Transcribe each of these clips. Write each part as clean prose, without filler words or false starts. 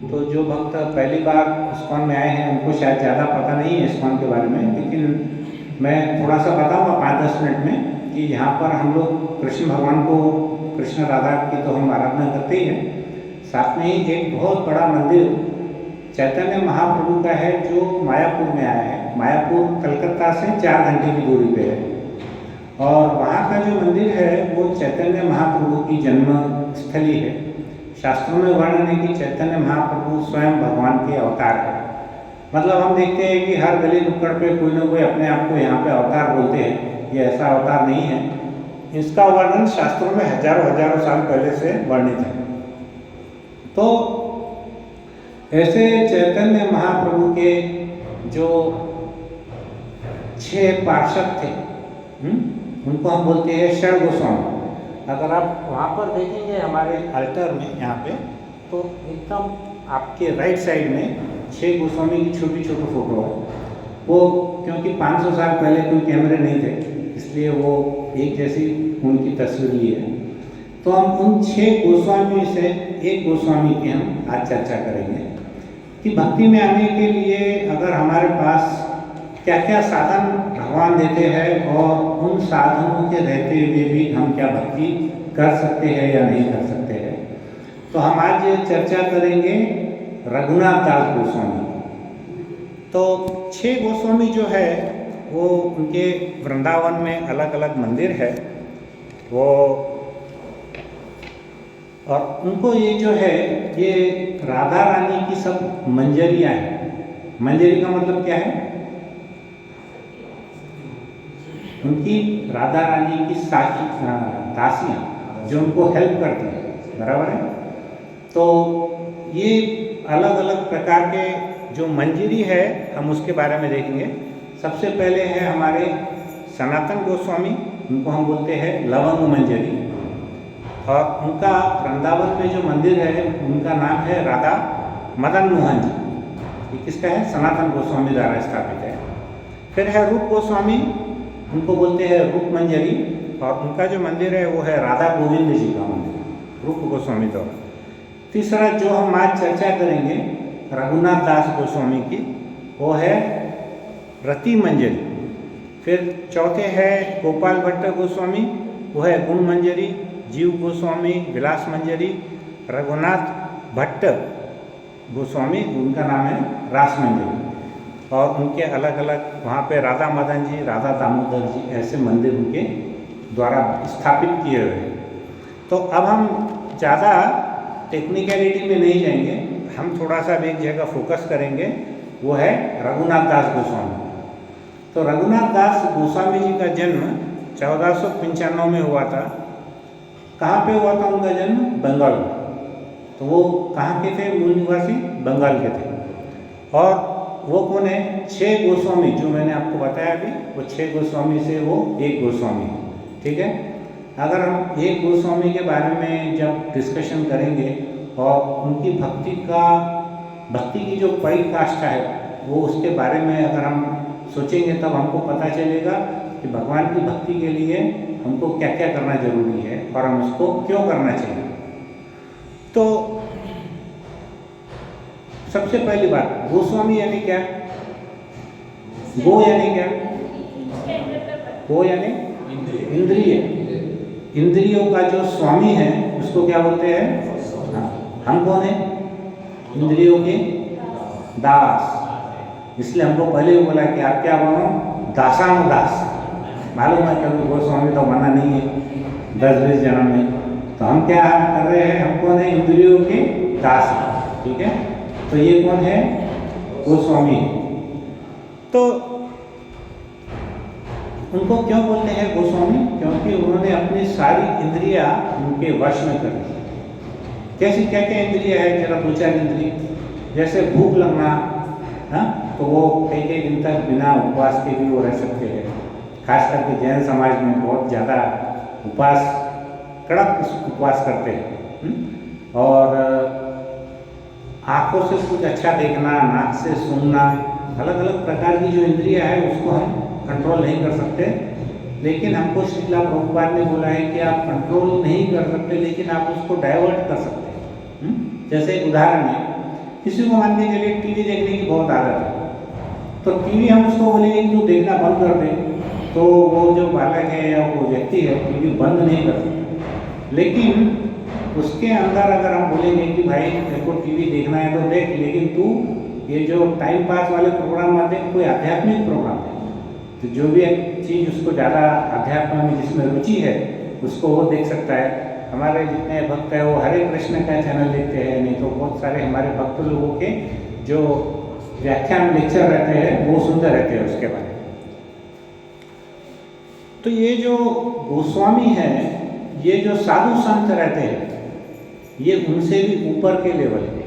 तो जो भक्त पहली बार इस्कॉन में आए हैं उनको शायद ज़्यादा पता नहीं है इस्कॉन के बारे में, लेकिन मैं थोड़ा सा बताऊँगा 5-10 मिनट में कि यहाँ पर हम लोग कृष्ण भगवान को, कृष्ण राधा की तो हम आराधना करते ही हैं, साथ में ही एक बहुत बड़ा मंदिर चैतन्य महाप्रभु का है जो मायापुर में आया है। मायापुर कलकत्ता से 4 घंटे की दूरी पे है और वहाँ का जो मंदिर है वो चैतन्य महाप्रभु की जन्म स्थली है। शास्त्रों में वर्णन है कि चैतन्य महाप्रभु स्वयं भगवान के अवतार है। मतलब हम देखते हैं कि हर गली नुक्कड़ पे कोई ना कोई अपने आप को यहाँ पे अवतार बोलते हैं, ये ऐसा अवतार नहीं है। इसका वर्णन शास्त्रों में हजारों हजारों साल पहले से वर्णित है। तो ऐसे चैतन्य महाप्रभु के जो 6 पार्षद थे, उनको हम बोलते हैं षड गोस्वामी। अगर आप वहाँ पर देखेंगे हमारे अल्टर में यहाँ पे, तो एकदम आपके राइट साइड में 6 गोस्वामी की छोटी छोटी फोटो है। वो क्योंकि 500 साल पहले कोई कैमरे नहीं थे, इसलिए वो एक जैसी उनकी तस्वीर ली है। तो हम उन 6 गोस्वामी से एक गोस्वामी की हम आज चर्चा करेंगे कि भक्ति में आने के लिए अगर हमारे पास क्या क्या साधन भगवान देते हैं और उन साधनों के रहते हुए भी हम क्या भक्ति कर सकते हैं या नहीं कर सकते हैं। तो हम आज चर्चा करेंगे रघुनाथ दास गोस्वामी। तो 6 गोस्वामी जो है वो उनके वृंदावन में अलग अलग मंदिर है वो, और उनको ये जो है ये राधा रानी की सब मंजरियाँ हैं। मंजरी का मतलब क्या है? उनकी राधा रानी की दासियाँ जो उनको हेल्प करती हैं, बराबर है। तो ये अलग अलग प्रकार के जो मंजरी है हम उसके बारे में देखेंगे। सबसे पहले है हमारे सनातन गोस्वामी, उनको हम बोलते हैं लवंग मंजरी, और उनका वृंदावन में जो मंदिर है उनका नाम है राधा मदन मोहन जी। ये किसका है? सनातन गोस्वामी द्वारा स्थापित है। फिर है रूप गोस्वामी, उनको बोलते हैं रूप मंजरी, और उनका जो मंदिर है वो है राधा गोविंद जी का मंदिर, रूप गोस्वामी द्वारा। तीसरा जो हम आज चर्चा करेंगे रघुनाथ दास गोस्वामी की, वो है रति मंजरी। फिर चौथे है गोपाल भट्ट गोस्वामी, वो है गुण मंजरी। जीव गोस्वामी विलास मंजरी। रघुनाथ भट्ट गोस्वामी, उनका नाम है रास मंजरी, और उनके अलग अलग वहाँ पे राधा मदन जी, राधा दामोदर जी, ऐसे मंदिर उनके द्वारा स्थापित किए हुए हैं। तो अब हम ज़्यादा टेक्निकलिटी में नहीं जाएंगे, हम थोड़ा सा एक जगह फोकस करेंगे, वो है रघुनाथ दास गोस्वामी। तो रघुनाथ दास गोस्वामी जी का जन्म 1495 में हुआ था। कहाँ पे हुआ था उनका जन्म? बंगाल में। तो वो कहाँ के थे? मूल निवासी बंगाल के थे। और वो कौन है? 6 गोस्वामी जो मैंने आपको बताया अभी, वो 6 गोस्वामी से वो एक गोस्वामी है, ठीक है। अगर हम एक गोस्वामी के बारे में जब डिस्कशन करेंगे और उनकी भक्ति की जो परिकाष्ठा है वो उसके बारे में अगर हम सोचेंगे, तब हमको पता चलेगा कि भगवान की भक्ति के लिए हमको क्या क्या करना जरूरी है और हम उसको क्यों करना चाहिए। तो सबसे पहली बात, गोस्वामी यानी क्या? गो यानी क्या? गो यानी इंद्रिय। इंद्रियों का जो स्वामी है उसको क्या बोलते हैं? हम कौन है? इंद्रियों के दास। इसलिए हमको पहले ही बोला कि आप क्या बनो? दासानुदास। मालूम है कभी गोस्वामी तो बनना नहीं है 10-20 जन्म में, तो हम क्या कर रहे हैं? हम कौन है? इंद्रियों के दास, ठीक है। तो ये कौन है? गोस्वामी। तो उनको क्यों बोलते हैं गोस्वामी? क्योंकि उन्होंने अपनी सारी इंद्रियां उनके वश में कर दी। कैसी क्या क्या इंद्रिया है? जरा 2-4 इंद्रिय, जैसे भूख लगना, हाँ, तो वो कई दिन तक बिना उपवास के भी वो रह सकते हैं। खास करके जैन समाज में बहुत ज़्यादा उपवास, कड़क उपवास करते हैं। और आँखों से कुछ अच्छा देखना, नाक से सुनना, अलग अलग प्रकार की जो इंद्रियां है उसको हम कंट्रोल नहीं कर सकते। लेकिन हमको श्रीला प्रभुपाद ने बोला है कि आप कंट्रोल नहीं कर सकते, लेकिन आप उसको डाइवर्ट कर सकते हैं। जैसे एक उदाहरण है किसी को मान के चलिए टीवी देखने की बहुत आदत है, तो टीवी हम उसको बोलेंगे कि तू देखना बंद कर दे, तो वो जो बालक है या वो व्यक्ति है टीवी बंद नहीं कर सकता। लेकिन उसके अंदर अगर हम बोलेंगे कि भाई तेरे को टीवी देखना है तो देख, लेकिन तू ये जो टाइम पास वाले प्रोग्राम मत देख, कोई आध्यात्मिक प्रोग्राम है, तो जो भी चीज़ उसको ज़्यादा अध्यात्म में जिसमें रुचि है उसको वो देख सकता है। हमारे जितने भक्त हैं वो हरे कृष्ण का चैनल देखते हैं, नहीं तो बहुत सारे हमारे भक्त लोगों के जो व्याख्यान लेक्चर रहते हैं वो सुनते रहते हैं उसके बारे में। तो ये जो गोस्वामी है, ये जो साधु संत रहते हैं, ये उनसे भी ऊपर के लेवल के,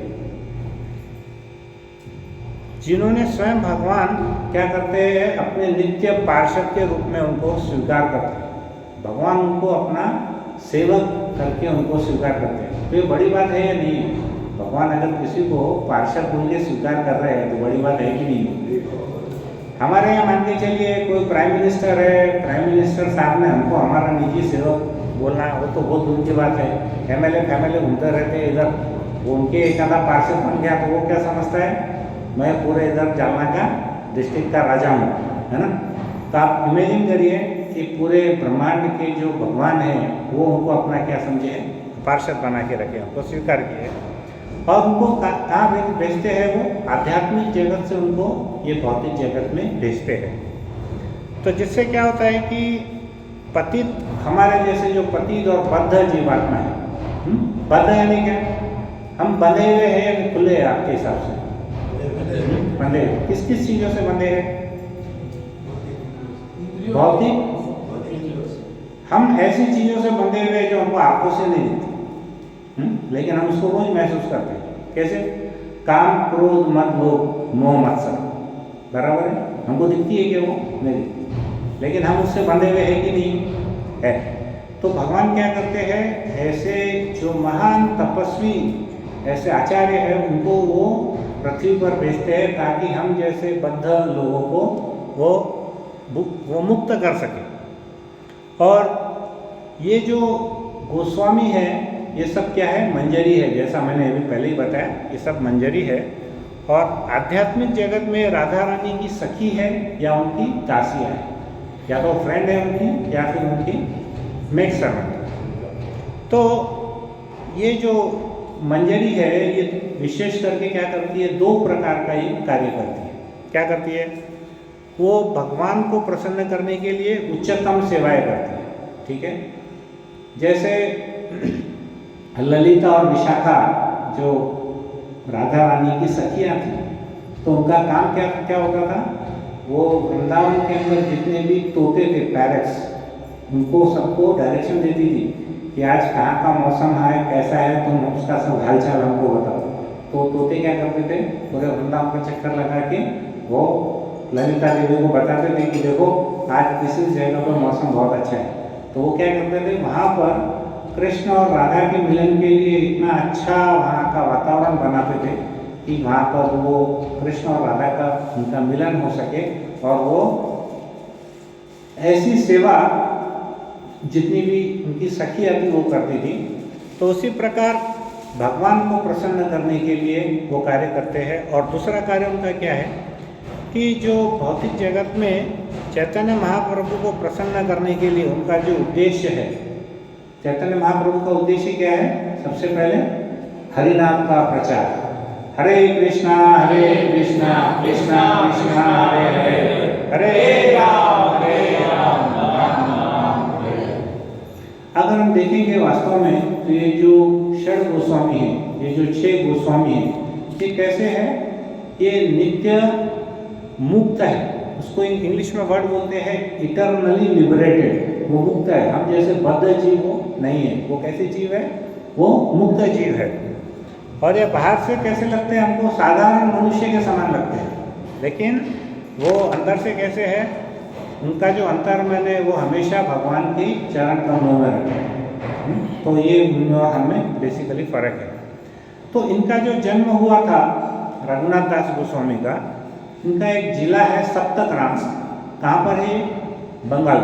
जिन्होंने स्वयं भगवान क्या करते हैं, अपने नित्य पार्षद के रूप में उनको स्वीकार करते हैं। भगवान उनको अपना सेवक करके उनको स्वीकार करते हैं। तो ये बड़ी बात है या नहीं है? भगवान अगर किसी को पार्षद बोल के स्वीकार कर रहे हैं तो बड़ी बात है कि नहीं? हमारे यहाँ मान के चलिए कोई प्राइम मिनिस्टर है, प्राइम मिनिस्टर साहब ने हमको हमारा निजी सेवक बोलना, वो तो बहुत दूर की बात है। एमएलए फैमिली घूमते रहते हैं इधर, वो उनके एक आधा पार्षद बन गया तो वो क्या समझता है, मैं पूरे इधर जालना का डिस्ट्रिक्ट का राजा हूँ, है ना। तो आप इमेजिन करिए कि पूरे ब्रह्मांड के जो भगवान है वो उनको अपना क्या समझे, पार्षद बना के रखे, उनको स्वीकार किए, और उनको कहाँ भेजते हैं, वो आध्यात्मिक जगत से उनको ये भौतिक जगत में भेजते हैं। तो जिससे क्या होता है कि पतित, हमारे जैसे जो पतित और बद्ध जीवात्मा है, बद्ध यानी क्या, हम बंधे हुए हैं या खुले हैं आपके हिसाब से? बंधे। किस किस चीज़ों से बंधे हैं? भौतिक। हम ऐसी चीज़ों से बंधे हुए हैं जो हमको आंखों से नहीं दिखती, लेकिन हम उसको रोज महसूस करते हैं। कैसे? काम, क्रोध, मद, लोभ, मोह, मत्सर, बराबर है, हमको दिखती है कि वो नहीं दिखती, लेकिन हम उससे बंधे हुए हैं कि नहीं है। तो भगवान क्या करते हैं, ऐसे जो महान तपस्वी, ऐसे आचार्य है, उनको वो पृथ्वी पर भेजते हैं ताकि हम जैसे बद्ध लोगों को वो मुक्त कर सके। और ये जो गोस्वामी है, ये सब क्या है, मंजरी है, जैसा मैंने अभी पहले ही बताया, ये सब मंजरी है। और आध्यात्मिक जगत में राधा रानी की सखी है या उनकी दासियाँ है, या तो फ्रेंड है उनकी या फिर उनकी मेड सर्वेंट। तो ये जो मंजरी है ये विशेष करके क्या करती है, दो प्रकार का ये कार्य करती है। क्या करती है? वो भगवान को प्रसन्न करने के लिए उच्चतम सेवाएं करती है, ठीक है। जैसे ललिता और विशाखा जो राधा रानी की सखियाँ थी, तो उनका काम क्या होता था, वो वृंदावन के अंदर जितने भी तोते थे, पैरट्स, उनको सबको डायरेक्शन देती थी कि आज कहाँ का मौसम है, कैसा है, तुम उसका सब हालचाल हमको बताओ। तो तोते क्या करते थे, पूरे वृंदावन का चक्कर लगा के वो ललिता देवी को बताते थे कि देखो आज किसी जगह पर मौसम बहुत अच्छा है। तो वो क्या करते थे, वहाँ पर कृष्ण और राधा के मिलन के लिए इतना अच्छा वहाँ का वातावरण बनाते थे कि वहाँ पर वो कृष्ण और राधा का उनका मिलन हो सके, और वो ऐसी सेवा जितनी भी उनकी सखियाँ थी वो करती थी। तो उसी प्रकार भगवान को प्रसन्न करने के लिए वो कार्य करते हैं। और दूसरा कार्य उनका क्या है कि जो भौतिक जगत में चैतन्य महाप्रभु को प्रसन्न करने के लिए उनका जो उद्देश्य है, चैतन्य महाप्रभु का उद्देश्य क्या है, सबसे पहले हरिनाम का प्रचार, हरे कृष्णा कृष्णा कृष्णा हरे हरे, हरे राम राम राम हरे। अगर हम देखेंगे वास्तव में तो ये जो षड गोस्वामी हैं, ये जो 6 गोस्वामी हैं, ये कैसे है, ये नित्य मुक्त है। उसको इंग्लिश में वर्ड बोलते हैं इटरनली लिबरेटेड, वो मुक्त है। हम जैसे बद्ध जीव वो नहीं है, वो कैसे जीव है, वो मुक्त जीव है। और ये बाहर से कैसे लगते हैं, हमको साधारण मनुष्य के समान लगते हैं, लेकिन वो अंदर से कैसे है, उनका जो अंतर्मन है वो हमेशा भगवान की चरण कमलों में रखते हैं। तो ये और हमें बेसिकली फ़र्क है। तो इनका जो जन्म हुआ था रघुनाथ दास गोस्वामी का, इनका एक जिला है सप्तग्राम। कहाँ पर है? बंगाल।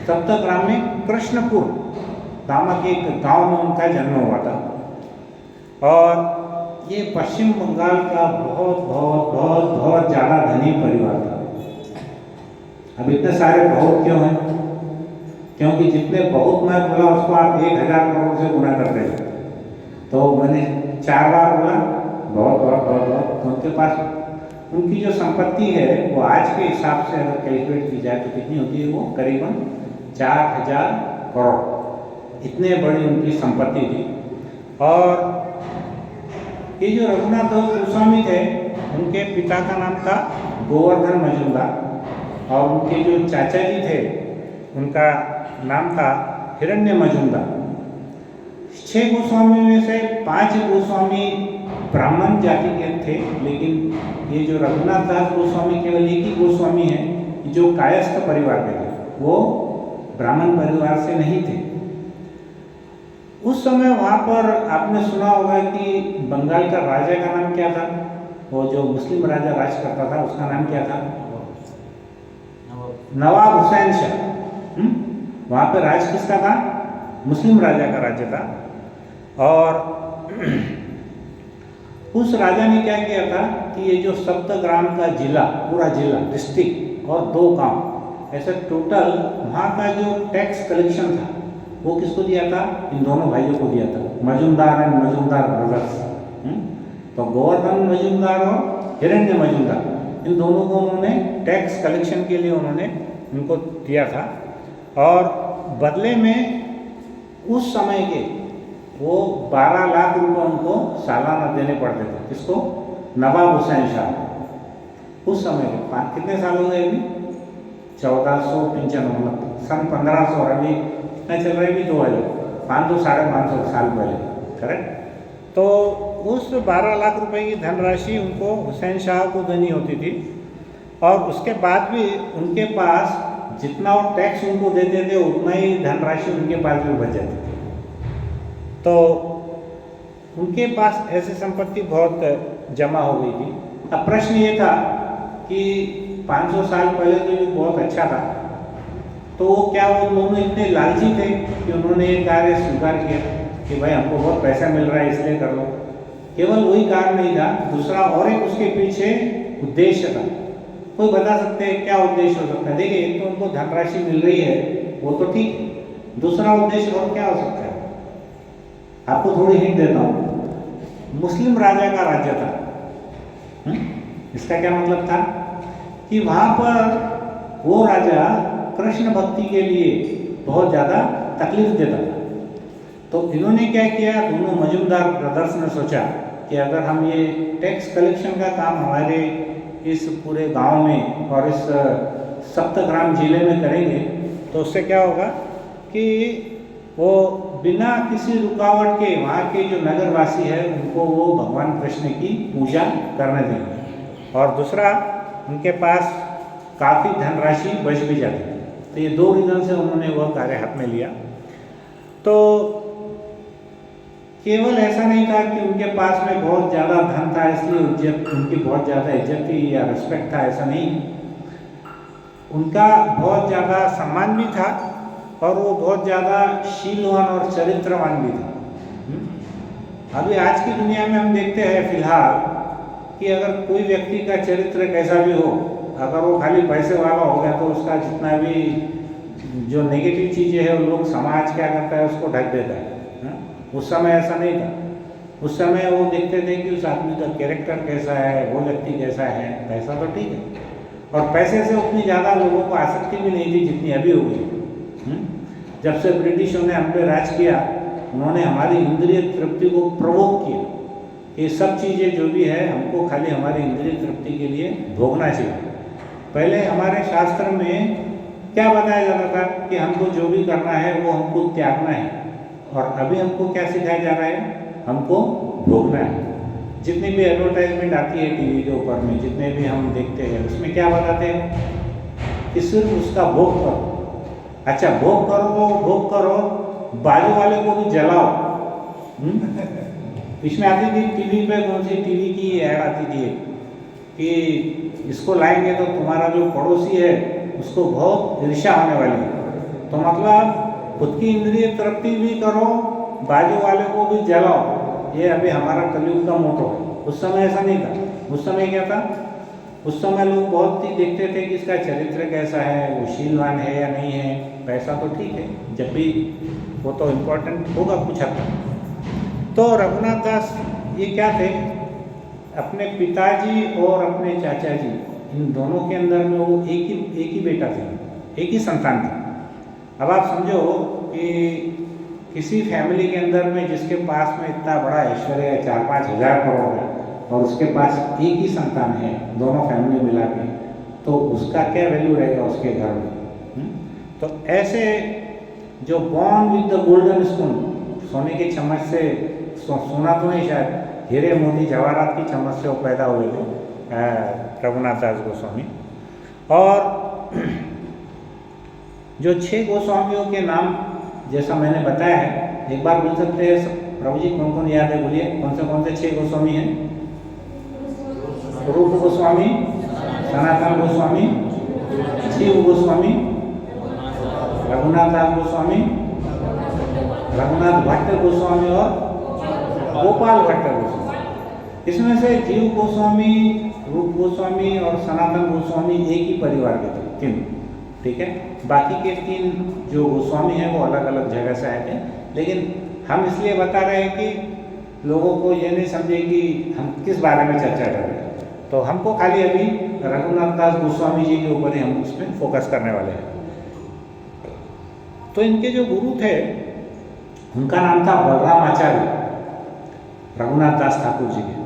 सप्तग्राम में कृष्णपुर नामक एक गांव में उनका जन्म हुआ था। और ये पश्चिम बंगाल का बहुत बहुत बहुत बहुत ज़्यादा धनी परिवार था। अब इतने सारे बहुत क्यों हैं? क्योंकि जितने बहुत मैं बोला उसको आप 1000 करोड़ से गुना करते हैं, तो मैंने 4 बार बोला बहुत बहुत बहुत बहुत। उनके पास उनकी जो संपत्ति है वो आज के हिसाब से अगर कैलकुलेट की जाए तो कितनी होती है? वो करीबन 4000 करोड़, इतने बड़ी उनकी संपत्ति थी। और ये जो रघुनाथ दास गोस्वामी थे, उनके पिता का नाम था गोवर्धन मजूमदार और उनके जो चाचा जी थे उनका नाम था हिरण्य मजूमदार। 6 गोस्वामी में से 5 गोस्वामी ब्राह्मण जाति के थे, लेकिन ये जो रघुनाथ दास गोस्वामी केवल एक ही गोस्वामी है जो कायस्थ परिवार के थे, वो ब्राह्मण परिवार से नहीं थे। उस समय वहाँ पर आपने सुना होगा कि बंगाल का राजा का नाम क्या था? वो जो मुस्लिम राजा राज करता था उसका नाम क्या था? नवाब हुसैन शाह। वहाँ पे राज किसका था? मुस्लिम राजा का राज्य था। और उस राजा ने क्या किया था कि ये जो सप्तग्राम का जिला, पूरा जिला डिस्ट्रिक्ट और 2 गांव, ऐसे टोटल वहाँ का जो टैक्स कलेक्शन था वो किसको दिया था? इन दोनों भाइयों को दिया था, मजूमदार एंड मजूमदार ब्रदर्स। तो गोवर्धन मजूमदार और हिरण्य मजूमदार, इन दोनों को उन्होंने टैक्स कलेक्शन के लिए उन्होंने उनको दिया था। और बदले में उस समय के वो 12 लाख रुपये उनको सालाना देने पड़ते थे। किसको? नवाब हुसैन शाह। उस समय के कितने साल हो गए अभी? 1495, मतलब सन 1500, और अभी कितना चल रहा है? अभी 2000, 500 साढ़े 500 साल पहले, करेक्ट। तो उस 12 लाख रुपए की धनराशि उनको हुसैन शाह को देनी होती थी। और उसके बाद भी उनके पास जितना वो टैक्स उनको देते थे उतना ही धनराशि उनके पास भी बच जाती थी। तो उनके पास ऐसी संपत्ति बहुत जमा हो गई थी। अब प्रश्न ये था कि 500 साल पहले तो ये बहुत अच्छा था, तो क्या वो दोनों इतने लालची थे कि उन्होंने ये कार्य स्वीकार किया कि भाई हमको बहुत पैसा मिल रहा है इसलिए कर लो? केवल वही कारण नहीं था, दूसरा और एक उसके पीछे उद्देश्य था। कोई बता सकते हैं क्या उद्देश्य हो सकता है? देखिए, एक तो उनको धनराशि मिल रही है, वो तो ठीक है, दूसरा उद्देश्य और क्या हो सकता है? आपको थोड़ी हिंट देता हूँ। मुस्लिम राजा का राज्य था। इसका क्या मतलब था कि वहाँ पर वो राजा कृष्ण भक्ति के लिए बहुत ज़्यादा तकलीफ देता था। तो इन्होंने क्या किया, दोनों मजूमदार ब्रदर्स ने सोचा कि अगर हम ये टैक्स कलेक्शन का काम हमारे इस पूरे गांव में और इस सप्तग्राम जिले में करेंगे तो उससे क्या होगा कि वो बिना किसी रुकावट के वहाँ के जो नगरवासी है उनको वो भगवान कृष्ण की पूजा करने देंगे, और दूसरा उनके पास काफ़ी धनराशि बच भी जाती थी। तो ये 2 रीज़न से उन्होंने वह कार्य हाथ में लिया। तो केवल ऐसा नहीं था कि उनके पास में बहुत ज़्यादा धन था इसलिए उनकी बहुत ज़्यादा इज्जत थी या रिस्पेक्ट था, ऐसा नहीं। उनका बहुत ज़्यादा सम्मान भी था और वो बहुत ज़्यादा शीलवान और चरित्रवान भी था। अभी आज की दुनिया में हम देखते हैं फिलहाल कि अगर कोई व्यक्ति का चरित्र कैसा भी हो, अगर वो खाली पैसे वाला हो गया तो उसका जितना भी जो नेगेटिव चीज़ें हैं वो लोग समाज क्या करता है उसको ढक देता है। उस समय ऐसा नहीं था। उस समय वो देखते थे कि उस आदमी का कैरेक्टर कैसा है, वो व्यक्ति कैसा है। पैसा तो ठीक है, और पैसे से उतनी ज़्यादा लोगों को आसक्ति भी नहीं थी जितनी अभी हो गई। जब से ब्रिटिशों ने हम पे राज किया, उन्होंने हमारी इंद्रिय तृप्ति को प्रोवोक किया। ये सब चीज़ें जो भी है हमको खाली हमारी इंद्रिय तृप्ति के लिए भोगना चाहिए। पहले हमारे शास्त्र में क्या बताया जाता था कि हमको जो भी करना है वो हमको त्यागना है, और अभी हमको क्या सिखाया जा रहा है? हमको भोगना है। जितनी भी एडवर्टाइजमेंट आती है टीवी के ऊपर में, जितने भी हम देखते हैं, उसमें क्या बताते हैं कि सिर्फ उसका भोग करो। अच्छा, भोग करो तो भोग करो, बाजू वाले को भी जलाओ। इसमें आती थी टीवी पे, कौन सी टीवी की ऐड आती थी कि इसको लाएंगे तो तुम्हारा जो पड़ोसी है उसको बहुत ईर्ष्या होने वाली है। तो मतलब खुद की इंद्रिय तृप्ति भी करो, बाजू वाले को भी जलाओ, ये अभी हमारा कलयुग का मोटो है। उस समय ऐसा नहीं था। उस समय क्या था? उस समय लोग बहुत ही देखते थे कि इसका चरित्र कैसा है, वो शीलवान है या नहीं है। पैसा तो ठीक है, जब भी वो तो इम्पोर्टेंट होगा कुछ हद तक। तो रघुनाथ दास ये क्या थे, अपने पिताजी और अपने चाचा जी, इन दोनों के अंदर में वो एक ही बेटा थे, एक ही संतान था। अब आप समझो कि किसी फैमिली के अंदर में जिसके पास में इतना बड़ा ऐश्वर्य है, 4-5 हज़ार करोड़ है, और उसके पास एक ही संतान है, दोनों फैमिली मिला के, तो उसका क्या वैल्यू रहेगा उसके घर में। तो ऐसे जो born with the golden spoon, सोने के चम्मच से, सोना तो नहीं शायद, हीरे मोती जवाहरात की चम्मच से वो पैदा हुए थे रघुनाथ दास गोस्वामी। और जो 6 गोस्वामियों के नाम जैसा मैंने बताया है, एक बार बोल सकते हैं प्रभु जी, कौन कौन याद है? बोलिए कौन से 6 गोस्वामी हैं? रूप गोस्वामी, सनातन गोस्वामी, शिव गोस्वामी, रघुनाथ दास गोस्वामी, रघुनाथ भट्ट गोस्वामी और गोपाल भट्ट गोस्वामी। इसमें से जीव गोस्वामी, रूप गोस्वामी और सनातन गोस्वामी एक ही परिवार के थे, 3, ठीक है। बाकी के 3 जो गोस्वामी हैं वो अलग अलग जगह से आए थे, लेकिन हम इसलिए बता रहे हैं कि लोगों को ये नहीं समझे कि हम किस बारे में चर्चा कर रहे हैं। तो हमको खाली अभी रघुनाथ दास गोस्वामी जी के ऊपर ही हम उस पर फोकस करने वाले हैं। तो इनके जो गुरु थे उनका नाम था बलराम आचार्य, रघुनाथ दास ठाकुर जी के।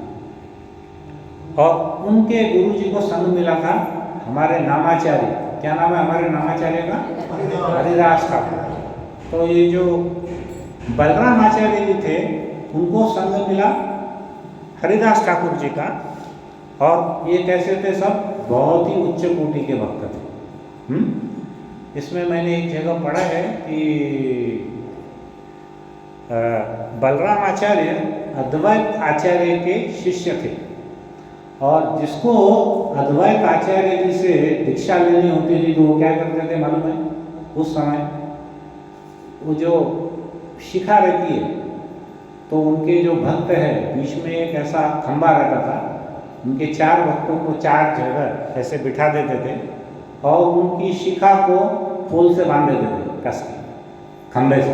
और उनके गुरु जी को संग मिला था हमारे नामाचार्य, क्या नाम है हमारे नामाचार्य का? हरिदास ठाकुर। तो ये जो बलराम आचार्य जी थे उनको संग मिला हरिदास ठाकुर जी का। और ये कैसे थे? सब बहुत ही उच्च कोटि के भक्त थे। इसमें मैंने एक जगह पढ़ा है कि बलराम आचार्य अद्वैत आचार्य के शिष्य थे, और जिसको अद्वैत आचार्य जी से दीक्षा लेनी होती थी तो वो क्या करते थे मालूम है? उस समय वो जो शिखा रहती है तो उनके जो भक्त है बीच में एक ऐसा खंबा रहता था, उनके 4 भक्तों को 4 जगह ऐसे बिठा देते थे और उनकी शिखा को पोल से बांध देते थे, कस के खंबे से।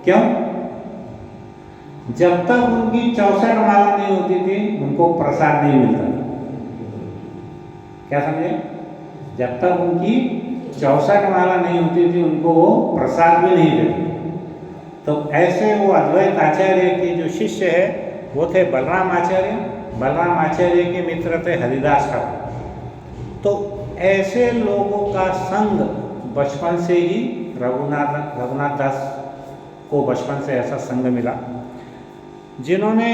क्यों? जब तक उनकी 64 माला नहीं होती थी उनको प्रसाद नहीं मिलता था। क्या समझे? जब तक उनकी 64 माला नहीं होती थी उनको वो प्रसाद भी नहीं देते। तो ऐसे वो अद्वैत आचार्य के जो शिष्य है वो थे बलराम आचार्य। बलराम आचार्य के मित्र थे हरिदास ठाकुर। तो ऐसे लोगों का संग बचपन से ही रघुनाथ दास को बचपन से ऐसा संग मिला, जिन्होंने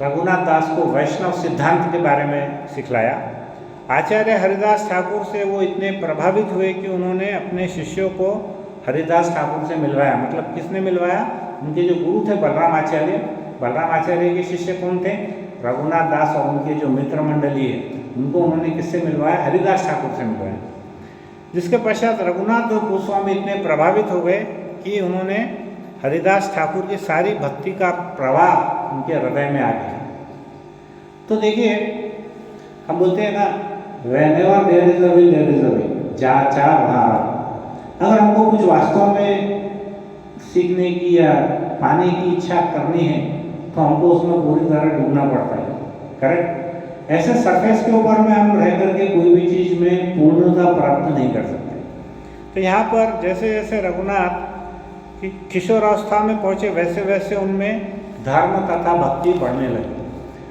रघुनाथ दास को वैष्णव सिद्धांत के बारे में सिखलाया। आचार्य हरिदास ठाकुर से वो इतने प्रभावित हुए कि उन्होंने अपने शिष्यों को हरिदास ठाकुर से मिलवाया। मतलब किसने मिलवाया? उनके जो गुरु थे बलराम आचार्य। बलराम आचार्य के शिष्य कौन थे? रघुनाथ दास। और उनके जो मित्र मंडली है उनको उन्होंने किससे मिलवाया? हरिदास ठाकुर से मिलवाया। जिसके पश्चात रघुनाथ गोस्वामी इतने प्रभावित हो गए कि उन्होंने हरिदास ठाकुर की सारी भक्ति का प्रवाह उनके हृदय में आ गया। तो देखिए, हम बोलते हैं ना, whenever there is a will there is a way, जहाँ चाह वहाँ राह। अगर हमको कुछ वास्तव में सीखने की या पाने की इच्छा करनी है तो हमको उसमें पूरी तरह डूबना पड़ता है, करेक्ट? ऐसे सरफेस के ऊपर में हम रह करके कोई भी चीज़ में पूर्णता प्राप्त नहीं कर सकते। तो यहाँ पर जैसे जैसे रघुनाथ कि किशोरावस्था में पहुँचे वैसे वैसे उनमें धर्म तथा भक्ति बढ़ने लगी।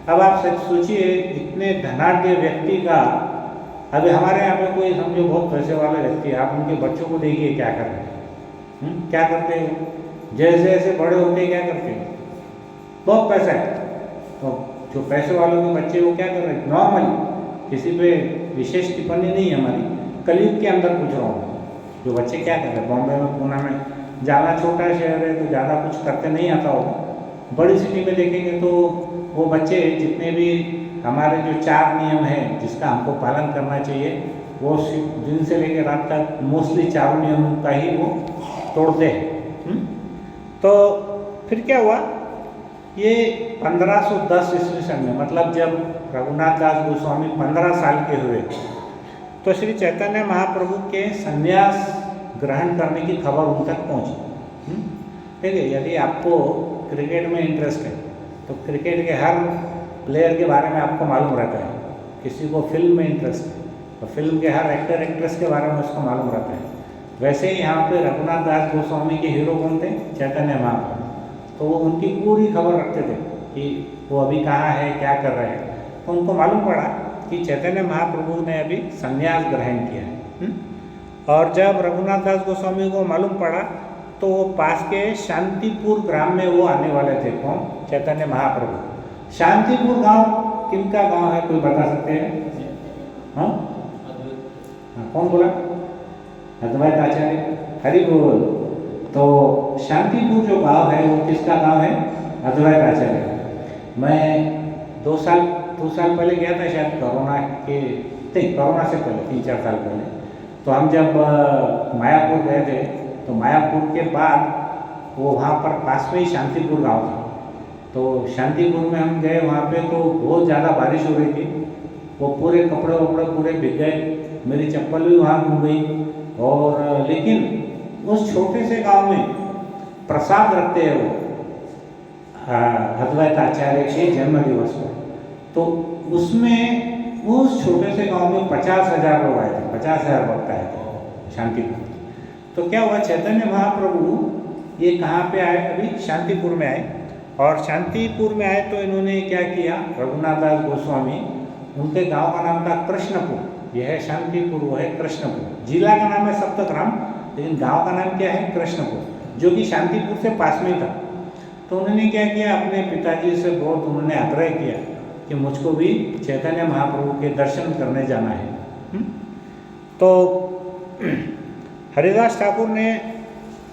अब आप सोचिए, इतने धनाढ्य व्यक्ति का, अभी हमारे यहाँ पे कोई समझो बहुत पैसे वाले व्यक्ति है, आप उनके बच्चों को देखिए क्या कर रहे हैं, क्या करते हैं? जैसे जैसे बड़े होते हैं क्या करते हैं? बहुत पैसा है तो जो पैसे वालों के बच्चे वो क्या कर रहे हैं? नॉर्मली, किसी पे विशेष टिप्पणी नहीं है हमारी, कलयुग के अंदर पूछ रहा हूँ, जो बच्चे क्या कर रहे हैं? बॉम्बे में, पूना में, जाना छोटा शहर है तो ज़्यादा कुछ करते नहीं आता होगा। बड़ी सिटी में देखेंगे तो वो बच्चे जितने भी हमारे जो 4 नियम हैं जिसका हमको पालन करना चाहिए, वो दिन से लेकर रात तक मोस्टली 4 नियमों का ही वो तोड़ते हैं। तो फिर क्या हुआ ये 1510 ईस्वी सन में, मतलब जब रघुनाथ दास गोस्वामी 15 साल के हुए तो श्री चैतन्य महाप्रभु के संन्यास ग्रहण करने की खबर उन तक पहुँची। ठीक है, यदि आपको क्रिकेट में इंटरेस्ट है तो क्रिकेट के हर प्लेयर के बारे में आपको मालूम रहता है। किसी को फिल्म में इंटरेस्ट है तो फिल्म के हर एक्टर एक्ट्रेस के बारे में उसको मालूम रहता है। वैसे ही यहाँ पे रघुनाथ दास गोस्वामी के हीरो कौन थे? चैतन्य महाप्रभु। तो वो उनकी पूरी खबर रखते थे कि वो अभी कहाँ है, क्या कर रहे हैं। तो उनको मालूम पड़ा कि चैतन्य महाप्रभु ने अभी संन्यास ग्रहण किया है। और जब रघुनाथ दास गोस्वामी को मालूम पड़ा तो वो पास के शांतिपुर ग्राम में वो आने वाले थे। कौन? चैतन्य महाप्रभु। शांतिपुर गांव किनका गांव है, कोई बता सकते हैं? हाँ, कौन बोला? अद्वैत आचार्य, हरि बोल। तो शांतिपुर जो गांव है वो किसका गांव है? अद्वैत आचार्य। मैं 2 साल पहले गया था, शायद कोरोना से पहले 3-4 साल पहले। तो हम जब मायापुर गए थे तो मायापुर के बाद वो वहाँ पर पास में ही शांतिपुर गांव था। तो शांतिपुर में हम गए, वहाँ पे तो बहुत ज़्यादा बारिश हो रही थी। वो पूरे कपड़े वपड़े पूरे भीग गए, मेरी चप्पल भी वहाँ घूम गई। और लेकिन उस छोटे से गांव में प्रसाद रखते हैं वो अद्वैत आचार्य के जन्म दिवस पर। तो उसमें उस छोटे से गांव में 50,000 लोग आए थे, 50,000 भक्त आए थे शांतिपुर। तो क्या हुआ, चैतन्य महाप्रभु ये कहाँ पे आए? अभी शांतिपुर में आए। और शांतिपुर में आए तो इन्होंने क्या किया, रघुनाथ दास गोस्वामी, उनके गांव का नाम था कृष्णपुर। यह है शांतिपुर, वो है कृष्णपुर। जिला का नाम है सप्तग्राम, लेकिन गांव का नाम क्या है? कृष्णपुर, जो कि शांतिपुर से पास में था। तो उन्होंने क्या किया, अपने पिताजी से बहुत उन्होंने आग्रह किया कि मुझको भी चैतन्य महाप्रभु के दर्शन करने जाना है। तो हरिदास ठाकुर ने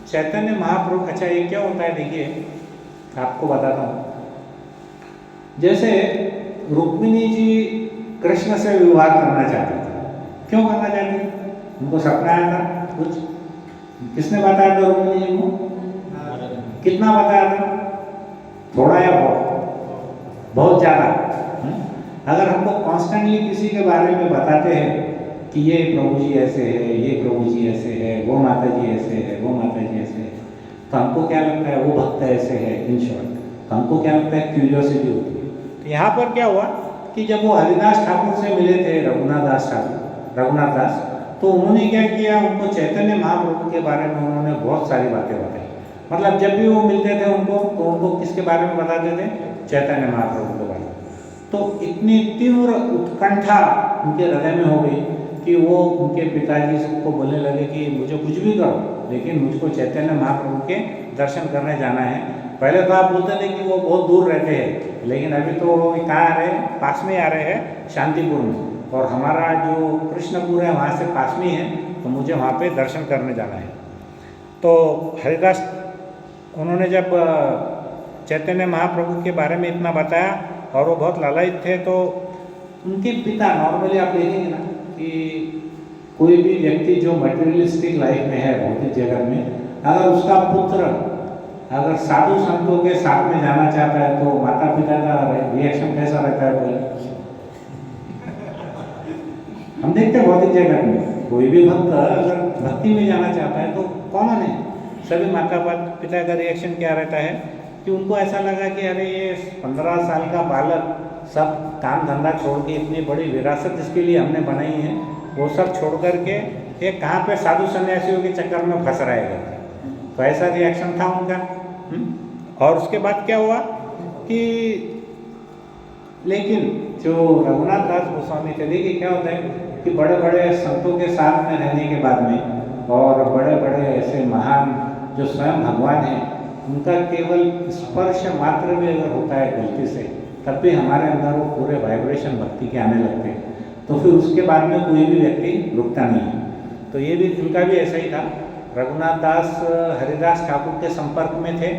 चैतन्य महाप्रभु, अच्छा ये क्या होता है देखिए, आपको बताता हूँ। जैसे रुक्मिणी जी कृष्ण से विवाह करना चाहते थे। क्यों करना चाहते थे? उनको सपना आया था कुछ। किसने बताया था रुक्मिणी जी को? कितना बताया था? थोड़ा या बहुत? बहुत ज़्यादा। अगर हमको कॉन्स्टेंटली किसी के बारे में बताते हैं कि ये प्रभु जी ऐसे है, ये प्रभु जी ऐसे है, वो माता जी ऐसे है, वो माता जी ऐसे है, तो हमको क्या लगता है? वो भक्त ऐसे है। इन शॉर्ट, तो हमको क्या लगता है? क्यूरियोसिटी होती है। तो यहाँ पर क्या हुआ कि जब वो हरिदास ठाकुर से मिले थे, रघुनाथ दास, तो उन्होंने क्या किया, उनको चैतन्य महाप्रभु के बारे में उन्होंने बहुत सारी बातें बताई। मतलब जब भी वो मिलते थे उनको, तो उनको किसके बारे में बताते थे? चैतन्य महाप्रभु के बारे में। तो इतनी तीव्र उत्कंठा उनके हृदय में हो गई कि वो उनके पिताजी सबको बोलने लगे कि मुझे कुछ भी करो, लेकिन मुझको चैतन्य महाप्रभु के दर्शन करने जाना है। पहले तो आप बोलते थे कि वो बहुत दूर रहते हैं, लेकिन अभी तो वो कहाँ आ रहे हैं? पास में आ रहे हैं, शांतिपुर में। और हमारा जो कृष्णपुर है वहाँ से पास में है, तो मुझे वहाँ पे दर्शन करने जाना है। तो हरिदास, उन्होंने जब चैतन्य महाप्रभु के बारे में इतना बताया और वो बहुत लालायित थे, तो उनके पिता, नॉर्मली आप देखेंगे ना कि कोई भी व्यक्ति जो मटेरियलिस्टिक लाइफ में है, भौतिक जगत में, अगर उसका पुत्र अगर साधु संतों के साथ में जाना चाहता है तो माता पिता का रिएक्शन कैसा रहता है? बोले, हम देखते हैं भौतिक जगत में कोई भी भक्त अगर भक्ति में जाना चाहता है तो कॉमन है, सभी माता पिता का रिएक्शन क्या रहता है कि उनको ऐसा लगा कि अरे ये 15 साल का बालक सब काम धंधा छोड़ के, इतनी बड़ी विरासत जिसके लिए हमने बनाई है, वो सब छोड़ करके ये कहाँ पे साधु सन्यासियों के चक्कर में फंस रहेगा। तो ऐसा रिएक्शन था उनका। और उसके बाद क्या हुआ कि लेकिन जो रघुनाथ दास गोस्वामी थे, देखिए क्या होता है कि बड़े बड़े संतों के साथ में रहने के बाद में और बड़े बड़े ऐसे महान जो स्वयं भगवान हैं, उनका केवल स्पर्श मात्र भी अगर होता है गलती से, तब भी हमारे अंदर वो पूरे वाइब्रेशन भक्ति के आने लगते हैं। तो फिर उसके बाद में कोई भी व्यक्ति रुकता नहीं है। तो ये भी इनका भी ऐसा ही था। रघुनाथ दास हरिदास ठाकुर के संपर्क में थे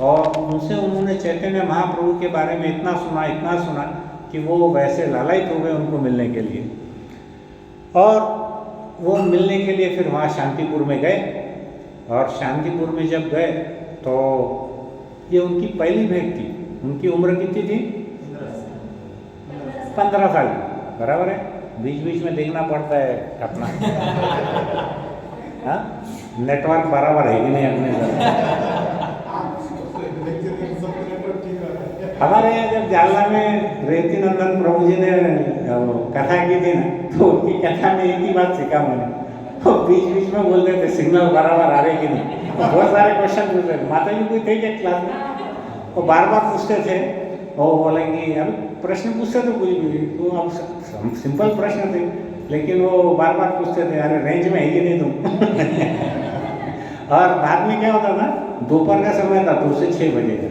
और उनसे उन्होंने चैतन्य महाप्रभु के बारे में इतना सुना कि वो वैसे लालायित हो गए उनको मिलने के लिए। और वो मिलने के लिए फिर वहाँ शांतिपुर में गए। और शांतिपुर में जब गए तो ये उनकी पहली भेंट थी। उनकी उम्र कितनी थी? 15 साल, बराबर है। बीच बीच में देखना पड़ता है अपना हाँ, नेटवर्क बराबर है कि नहीं अपने घर। हमारे यहाँ जब जालना में रेवती नंदन प्रभु जी ने कथा की थी ना, तो उनकी कथा में एक ही बात सीखा मैंने। तो बीच बीच में बोलते थे सिग्नल बराबर आ रहे कि नहीं। तो बहुत सारे क्वेश्चन पूछते थे। माता जी कोई थे क्या क्लास में, वो बार बार पूछते थे और बोलेंगे अब प्रश्न पूछते थे कोई भी, तो अब सिंपल प्रश्न थे, लेकिन वो बार बार पूछते थे अरे रेंज में है कि नहीं तुम और बाद में क्या होता था, दोपहर का समय था 2 से 6 बजे का,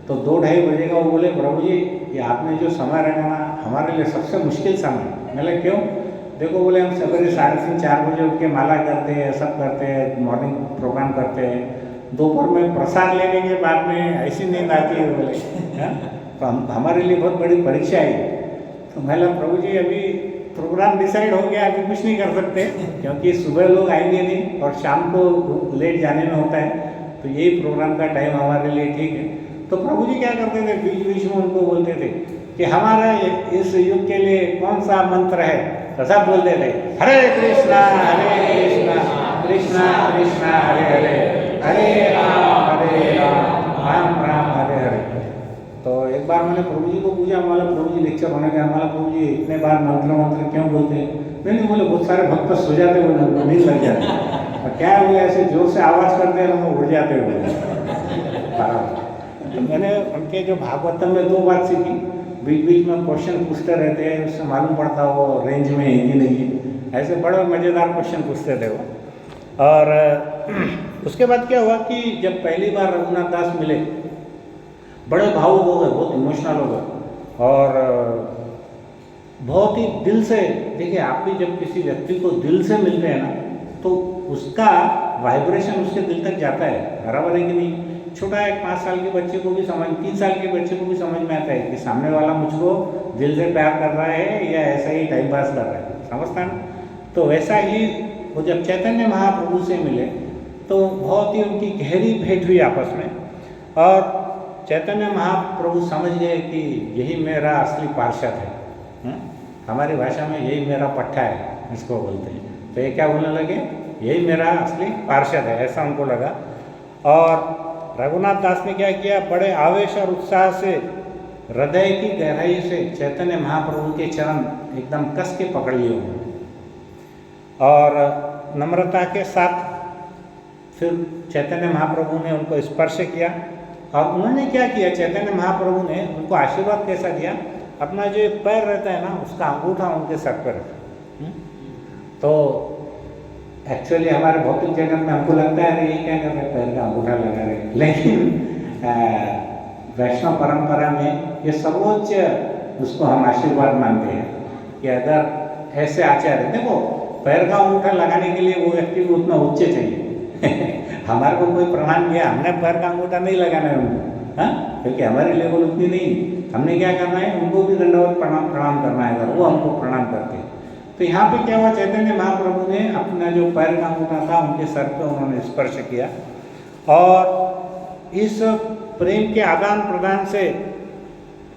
तो 2-2:30 बजे का वो बोले प्रभु जी ये आपने जो समय रखा ना हमारे लिए सबसे मुश्किल समय। मैंने क्यों? देखो बोले हम सवेरे 3:30-4 बजे उठ के माला करते हैं, सब करते हैं, मॉर्निंग प्रोग्राम करते हैं, दोपहर में प्रसाद लेने के बाद में ऐसी नींद आती है बोले तो हमारे लिए बहुत बड़ी परीक्षा है। तो मैंने प्रभु जी अभी प्रोग्राम डिसाइड हो गया, अभी कुछ नहीं कर सकते, क्योंकि सुबह लोग आएंगे नहीं और शाम को लेट जाने में होता है, तो यही प्रोग्राम का टाइम हमारे लिए ठीक है। तो प्रभु जी क्या करते थे, बीच बीच में उनको बोलते थे कि हमारा इस युग के लिए कौन सा मंत्र है, तो सब बोलते थे हरे कृष्णा कृष्णा कृष्णा हरे हरे, हरे राम राम राम हरे हरे। तो एक बार मैंने प्रभु जी को पूछा, हमारा प्रभु जी लेक्चर होने गया, हमारा प्रभु जी इतने बार मंत्र क्यों बोलते हैं? मैंने बोले बहुत सारे भक्त सो जाते बोले, नींद लग जाती और क्या बोले ऐसे जोर से आवाज़ करते हैं वो उड़ जाते बोले। तो मैंने उनके जो भागवतम में 2 बात सीखी, बीच बीच में क्वेश्चन पूछते रहते हैं, उससे मालूम पड़ता वो रेंज में है कि नहीं है। ऐसे बड़े मज़ेदार क्वेश्चन पूछते थे वो। और उसके बाद क्या हुआ कि जब पहली बार रघुनाथ दास मिले, बड़े भावुक हो गए, बहुत इमोशनल हो गए और बहुत ही दिल से, देखिए आप भी जब किसी व्यक्ति को दिल से मिलते हैं ना, तो उसका वाइब्रेशन उसके दिल तक जाता है, बराबर है कि नहीं? छोटा एक 5 साल के बच्चे को भी 3 साल के बच्चे को भी समझ में आता है कि सामने वाला मुझको दिल से प्यार कर रहा है या ऐसा ही टाइम पास कर रहा है, समझता है? तो वैसा ही वो जब चैतन्य महाप्रभु से मिले तो बहुत ही उनकी गहरी भेंट हुई आपस में, और चैतन्य महाप्रभु समझ गए कि यही मेरा असली पार्षद है। हमारी भाषा में यही मेरा पट्टा है, इसको बोलते हैं। तो ये क्या बोलने लगे, यही मेरा असली पार्षद है, ऐसा उनको लगा। और रघुनाथ दास ने क्या किया, बड़े आवेश और उत्साह से हृदय की गहराई से चैतन्य महाप्रभु के चरण एकदम कस के पकड़ लिए उन्होंने और नम्रता के साथ फिर चैतन्य महाप्रभु ने उनको स्पर्श किया। और उन्होंने क्या किया, चैतन्य महाप्रभु ने उनको आशीर्वाद कैसा दिया, अपना जो पैर रहता है ना उसका अंगूठा उनके सर पर रखा। तो एक्चुअली हमारे भौतिक जगत में हमको लगता है ये क्या कर रहे हैं, पैर का अंगूठा लगा रहे, लेकिन वैष्णव परंपरा में ये सर्वोच्च उसको हम आशीर्वाद मानते हैं कि अगर ऐसे आचार्य, देखो पैर का अंगूठा लगाने के लिए वो व्यक्ति को उतना उच्च चाहिए हमारे को कोई प्रणाम किया, हमने पैर का अंगूठा नहीं लगाना है उनको, हाँ, क्योंकि हमारी लेवल उतनी नहीं। हमने क्या करना है, उनको भी दंडवत प्रणाम करना है, अगर वो हमको प्रणाम करते हैं। तो यहाँ पे क्या हुआ, चैतन्य महाप्रभु ने अपना जो पैर का अंगूठा था उनके सर पे उन्होंने स्पर्श किया और इस प्रेम के आदान प्रदान से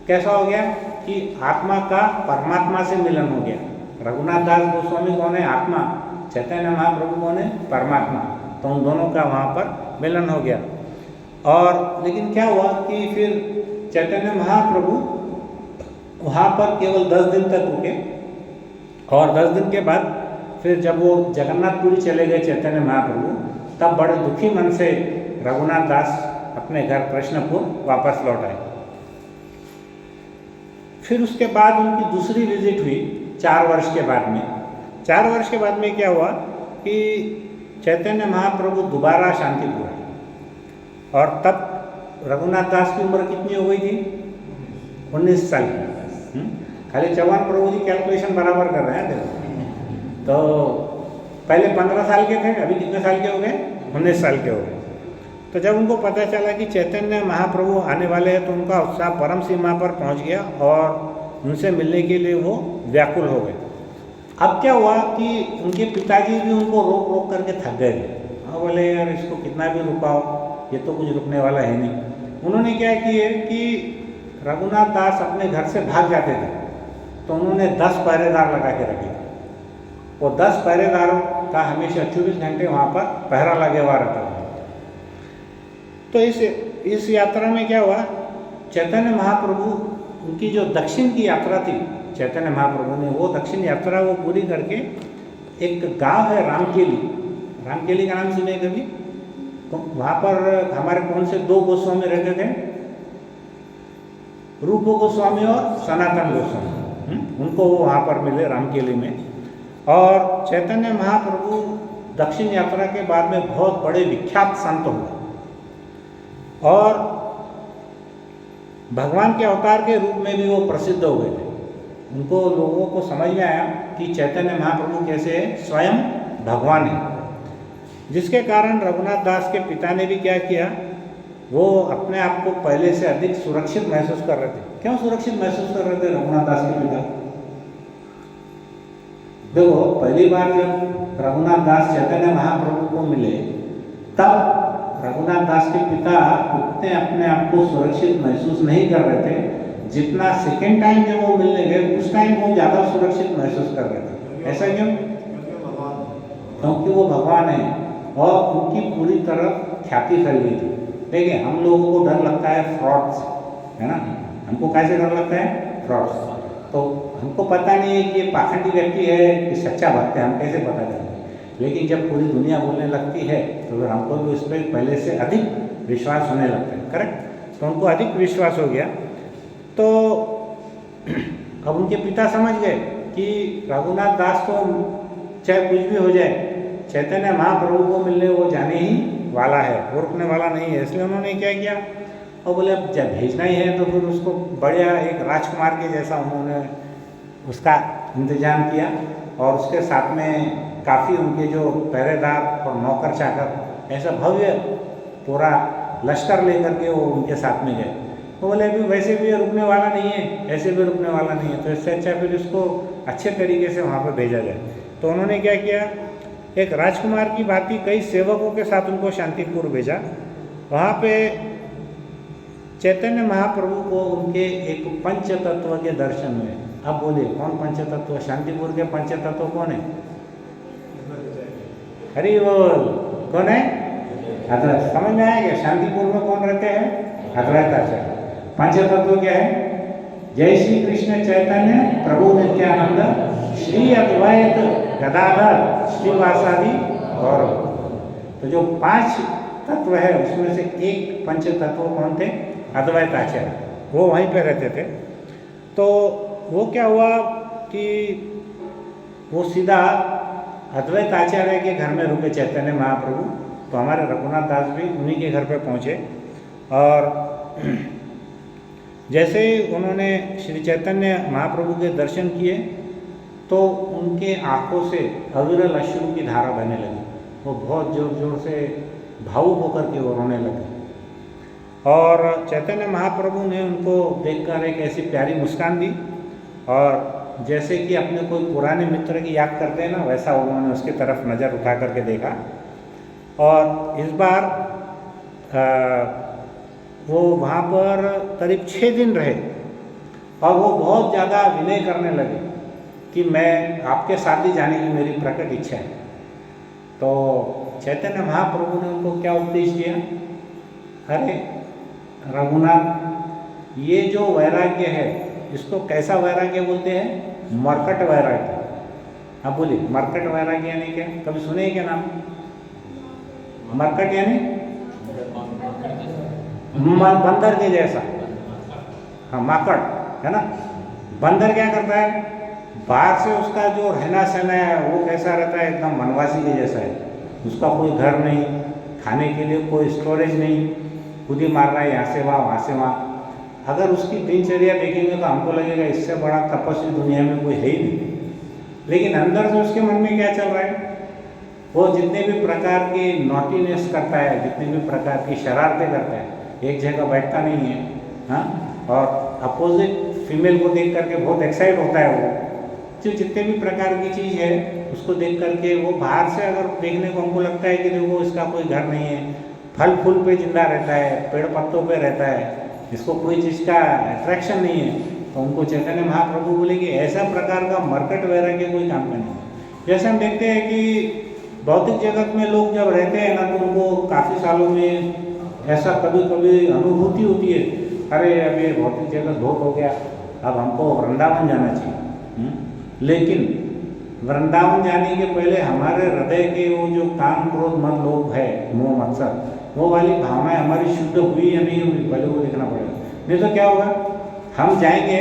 कैसा हो गया कि आत्मा का परमात्मा से मिलन हो गया। रघुनाथ दास गोस्वामी कौन है, आत्मा, चैतन्य महाप्रभु कौन है, परमात्मा। तो उन दोनों का वहाँ पर मिलन हो गया। और लेकिन क्या हुआ कि फिर चैतन्य महाप्रभु वहाँ पर केवल 10 दिन तक रुके और 10 दिन के बाद फिर जब वो जगन्नाथपुरी चले गए चैतन्य महाप्रभु, तब बड़े दुखी मन से रघुनाथ दास अपने घर कृष्णपुर वापस लौट आए। फिर उसके बाद उनकी दूसरी विजिट हुई 4 वर्ष के बाद में। 4 वर्ष के बाद में क्या हुआ कि चैतन्य महाप्रभु दोबारा शांतिपुर आए और तब रघुनाथ दास की उम्र कितनी हो गई थी, 19 साल की। खाली चौहान प्रभु जी कैलकुलेशन बराबर कर रहे हैं देखो। तो पहले 15 साल के थे, अभी कितने साल के हो गए, 19 साल के हो गए। तो जब उनको पता चला कि चैतन्य महाप्रभु आने वाले हैं तो उनका उत्साह परम सीमा पर पहुंच गया और उनसे मिलने के लिए वो व्याकुल हो गए। अब क्या हुआ कि उनके पिताजी भी उनको रोक रोक करके थक गए थे। हाँ, बोले यार इसको कितना भी रुकाओ, ये तो कुछ रुकने वाला है नहीं। उन्होंने क्या किए कि रघुनाथ दास अपने घर से भाग जाते थे तो उन्होंने 10 पहरेदार लगा के रखे थे। वो 10 पहरेदारों का हमेशा 24 घंटे वहाँ पर पहरा लगे हुआ रहता था। तो इस यात्रा में क्या हुआ, चैतन्य महाप्रभु उनकी जो दक्षिण की यात्रा थी, चैतन्य महाप्रभु ने वो दक्षिण यात्रा वो पूरी करके एक गांव है रामकेली, रामकेली का नाम सुने कभी? तो वहाँ पर हमारे कौन से 2 गोस्वामी रहते थे, रूप गोस्वामी और सनातन गोस्वामी, उनको वो वहाँ पर मिले रामकेली में। और चैतन्य महाप्रभु दक्षिण यात्रा के बाद में बहुत बड़े विख्यात संत हुए और भगवान के अवतार के रूप में भी वो प्रसिद्ध हो गए थे। उनको लोगों को समझ में आया कि चैतन्य महाप्रभु कैसे स्वयं भगवान है, जिसके कारण रघुनाथ दास के पिता ने भी क्या किया, वो अपने आप को पहले से अधिक सुरक्षित महसूस कर रहे थे। क्यों सुरक्षित महसूस कर रहे थे रघुनाथ दास के पिता? देखो, पहली बार जब रघुनाथ दास चैतन्य महाप्रभु को मिले तब रघुनाथ दास के पिता उतने अपने आप को सुरक्षित महसूस नहीं कर रहे थे जितना सेकेंड टाइम जब वो मिलने गए उस टाइम वो ज़्यादा सुरक्षित महसूस कर रहे थे। ऐसा क्यों? क्योंकि वो भगवान है और उनकी पूरी तरह ख्याति फैल गई थी। देखिए, हम लोगों को डर लगता है फ्रॉड से, है ना? हमको कैसे डर लगता है? फ्रॉड से। तो हमको पता नहीं है कि ये पाखंडी व्यक्ति है कि सच्चा भक्त है, हम कैसे पता करेंगे? लेकिन जब पूरी दुनिया बोलने लगती है तो फिर हमको भी उस पर पहले से अधिक विश्वास होने लगता है। करेक्ट? तो उनको अधिक विश्वास हो गया। तो अब उनके पिता समझ गए कि रघुनाथ दास को चाहे कुछ भी हो जाए, चैतन्य महाप्रभु को मिलने वो जाने ही वाला है, वो रुकने वाला नहीं है। इसलिए उन्होंने क्या किया, और बोले अब जब भेजना ही है तो फिर उसको बढ़िया एक राजकुमार के जैसा उन्होंने उसका इंतजाम किया और उसके साथ में काफ़ी उनके जो पहरेदार और नौकर चाकर ऐसा भव्य पूरा लश्कर लेकर के वो उनके साथ में गए। तो बोले अभी वैसे भी रुकने वाला नहीं है, ऐसे भी रुकने वाला नहीं है, तो इससे अच्छा फिर इसको अच्छे तरीके से वहाँ पर भेजा जाए। तो उन्होंने क्या किया, एक राजकुमार की भांति कई सेवकों के साथ उनको शांतिपुर भेजा। वहाँ पे चैतन्य महाप्रभु को उनके एक पंचतत्व के दर्शन हुए। अब बोलिए कौन पंचतत्व? शांतिपुर के पंचतत्व कौन है? हरि बोल। कौन है? अद्वैत। समझ में आया क्या? शांतिपुर में कौन रहते हैं? अद्वैत आचार्य। पंचतत्व क्या है? जय श्री कृष्ण चैतन्य प्रभु नित्यानंद श्री अद्वैत गदाधर श्रीवासादि गौरव। तो जो 5 तत्व है उसमें से एक पंच तत्व कौन थे? अद्वैत आचार्य। वो वहीं पे रहते थे। तो वो क्या हुआ कि वो सीधा अद्वैत आचार्य के घर में रुके चैतन्य महाप्रभु। तो हमारे रघुनाथ दास भी उन्हीं के घर पे पहुँचे और जैसे ही उन्होंने श्री चैतन्य महाप्रभु के दर्शन किए तो उनके आँखों से अविरल अश्रु की धारा बहने लगी। वो बहुत जोर जोर से भावुक होकर के वो रोने लगे और चैतन्य महाप्रभु ने उनको देखकर एक ऐसी प्यारी मुस्कान दी और जैसे कि अपने कोई पुराने मित्र की याद करते हैं ना, वैसा उन्होंने उसकी तरफ नज़र उठा करके देखा। और इस बार वो वहाँ पर करीब 6 दिन रहे और वो बहुत ज़्यादा विनय करने लगे कि मैं आपके साथ ही जाने की मेरी प्रकट इच्छा है। तो चैतन्य महाप्रभु ने उनको क्या उपदेश दिया? अरे रघुनाथ, ये जो वैराग्य है इसको कैसा वैराग्य बोलते हैं? मरकट वैराग्य। आप बोलिए मरकट वैराग्य यानी क्या? कभी सुने हैं क्या नाम? मरकट यानी बंदर के जैसा। हाँ, माकड़ है ना। बंदर क्या करता है? बाहर से उसका जो रहना सहना है वो कैसा रहता है? एकदम वनवासी के जैसा है। उसका कोई घर नहीं, खाने के लिए कोई स्टोरेज नहीं, खुद ही मार रहा है यहाँ से वहाँ, वहाँ से वहाँ। अगर उसकी दिनचर्या देखेंगे तो हमको लगेगा इससे बड़ा तपस्वी दुनिया में कोई है ही नहीं। लेकिन अंदर से उसके मन में क्या चल रहा है? वो जितने भी प्रकार की नॉटीनेस करता है, जितने भी प्रकार की शरारतें करता है, एक जगह बैठता नहीं है। हाँ, और अपोजिट फीमेल को देख करके बहुत एक्साइट होता है। वो जो जितने भी प्रकार की चीज़ है उसको देख करके वो बाहर से अगर देखने को हमको लगता है कि देखो इसका कोई घर नहीं है, फल फूल पे जिंदा रहता है, पेड़ पत्तों पे रहता है, इसको कोई चीज़ का अट्रैक्शन नहीं है। तो उनको चैतन्य महाप्रभु बोले कि ऐसा प्रकार का मरकट वैराग्य कोई काम का नहीं है। जैसे हम देखते हैं कि भौतिक जगत में लोग जब रहते हैं ना, तो उनको काफ़ी सालों में ऐसा कभी कभी अनुभूति होती है, अरे अब ये भौतिक जगत बहुत हो गया, अब हमको वृंदावन जाना चाहिए। लेकिन वृंदावन जाने के पहले हमारे हृदय के वो जो काम क्रोध मद लोभ है, मोह मत्सर, वो वाली भावनाएं हमारी शुद्ध हुई या नहीं हुई, पहले वो देखना पड़ेगा। नहीं तो क्या होगा, हम जाएंगे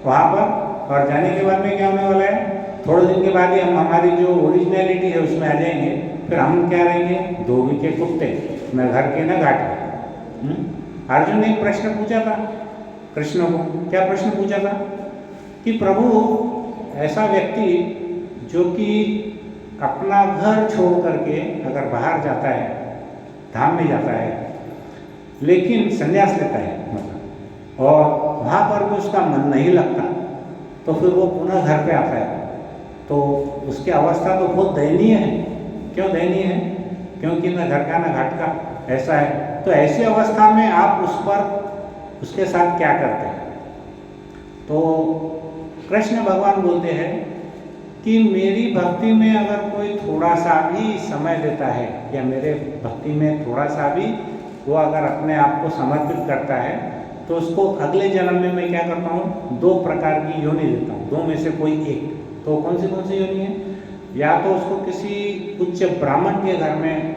वहाँ पर और जाने के बाद में क्या होने वाला है, थोड़े दिन के बाद ही हम हमारी जो ओरिजिनलिटी है उसमें आ जाएंगे। फिर हम क्या रहेंगे, धोबी के कुत्ते, न घर के न घाट के। अर्जुन ने एक प्रश्न पूछा था कृष्ण को, क्या प्रश्न पूछा था कि प्रभु, ऐसा व्यक्ति जो कि अपना घर छोड़ करके अगर बाहर जाता है, धाम में जाता है, लेकिन संन्यास लेता है मतलब, और वहाँ पर भी उसका मन नहीं लगता, तो फिर वो पुनः घर पे आता है, तो उसकी अवस्था तो बहुत दयनीय है। क्यों दयनीय है? क्योंकि न घर का न घाट का, ऐसा है। तो ऐसी अवस्था में आप उसके साथ क्या करते हैं? तो कृष्ण भगवान बोलते हैं कि मेरी भक्ति में अगर कोई थोड़ा सा भी समय देता है, या मेरे भक्ति में थोड़ा सा भी वो अगर अपने आप को समर्पित करता है, तो उसको अगले जन्म में मैं क्या करता हूँ, 2 प्रकार की योनि देता हूँ, 2 में से कोई एक। तो कौन सी योनि है? या तो उसको किसी उच्च ब्राह्मण के घर में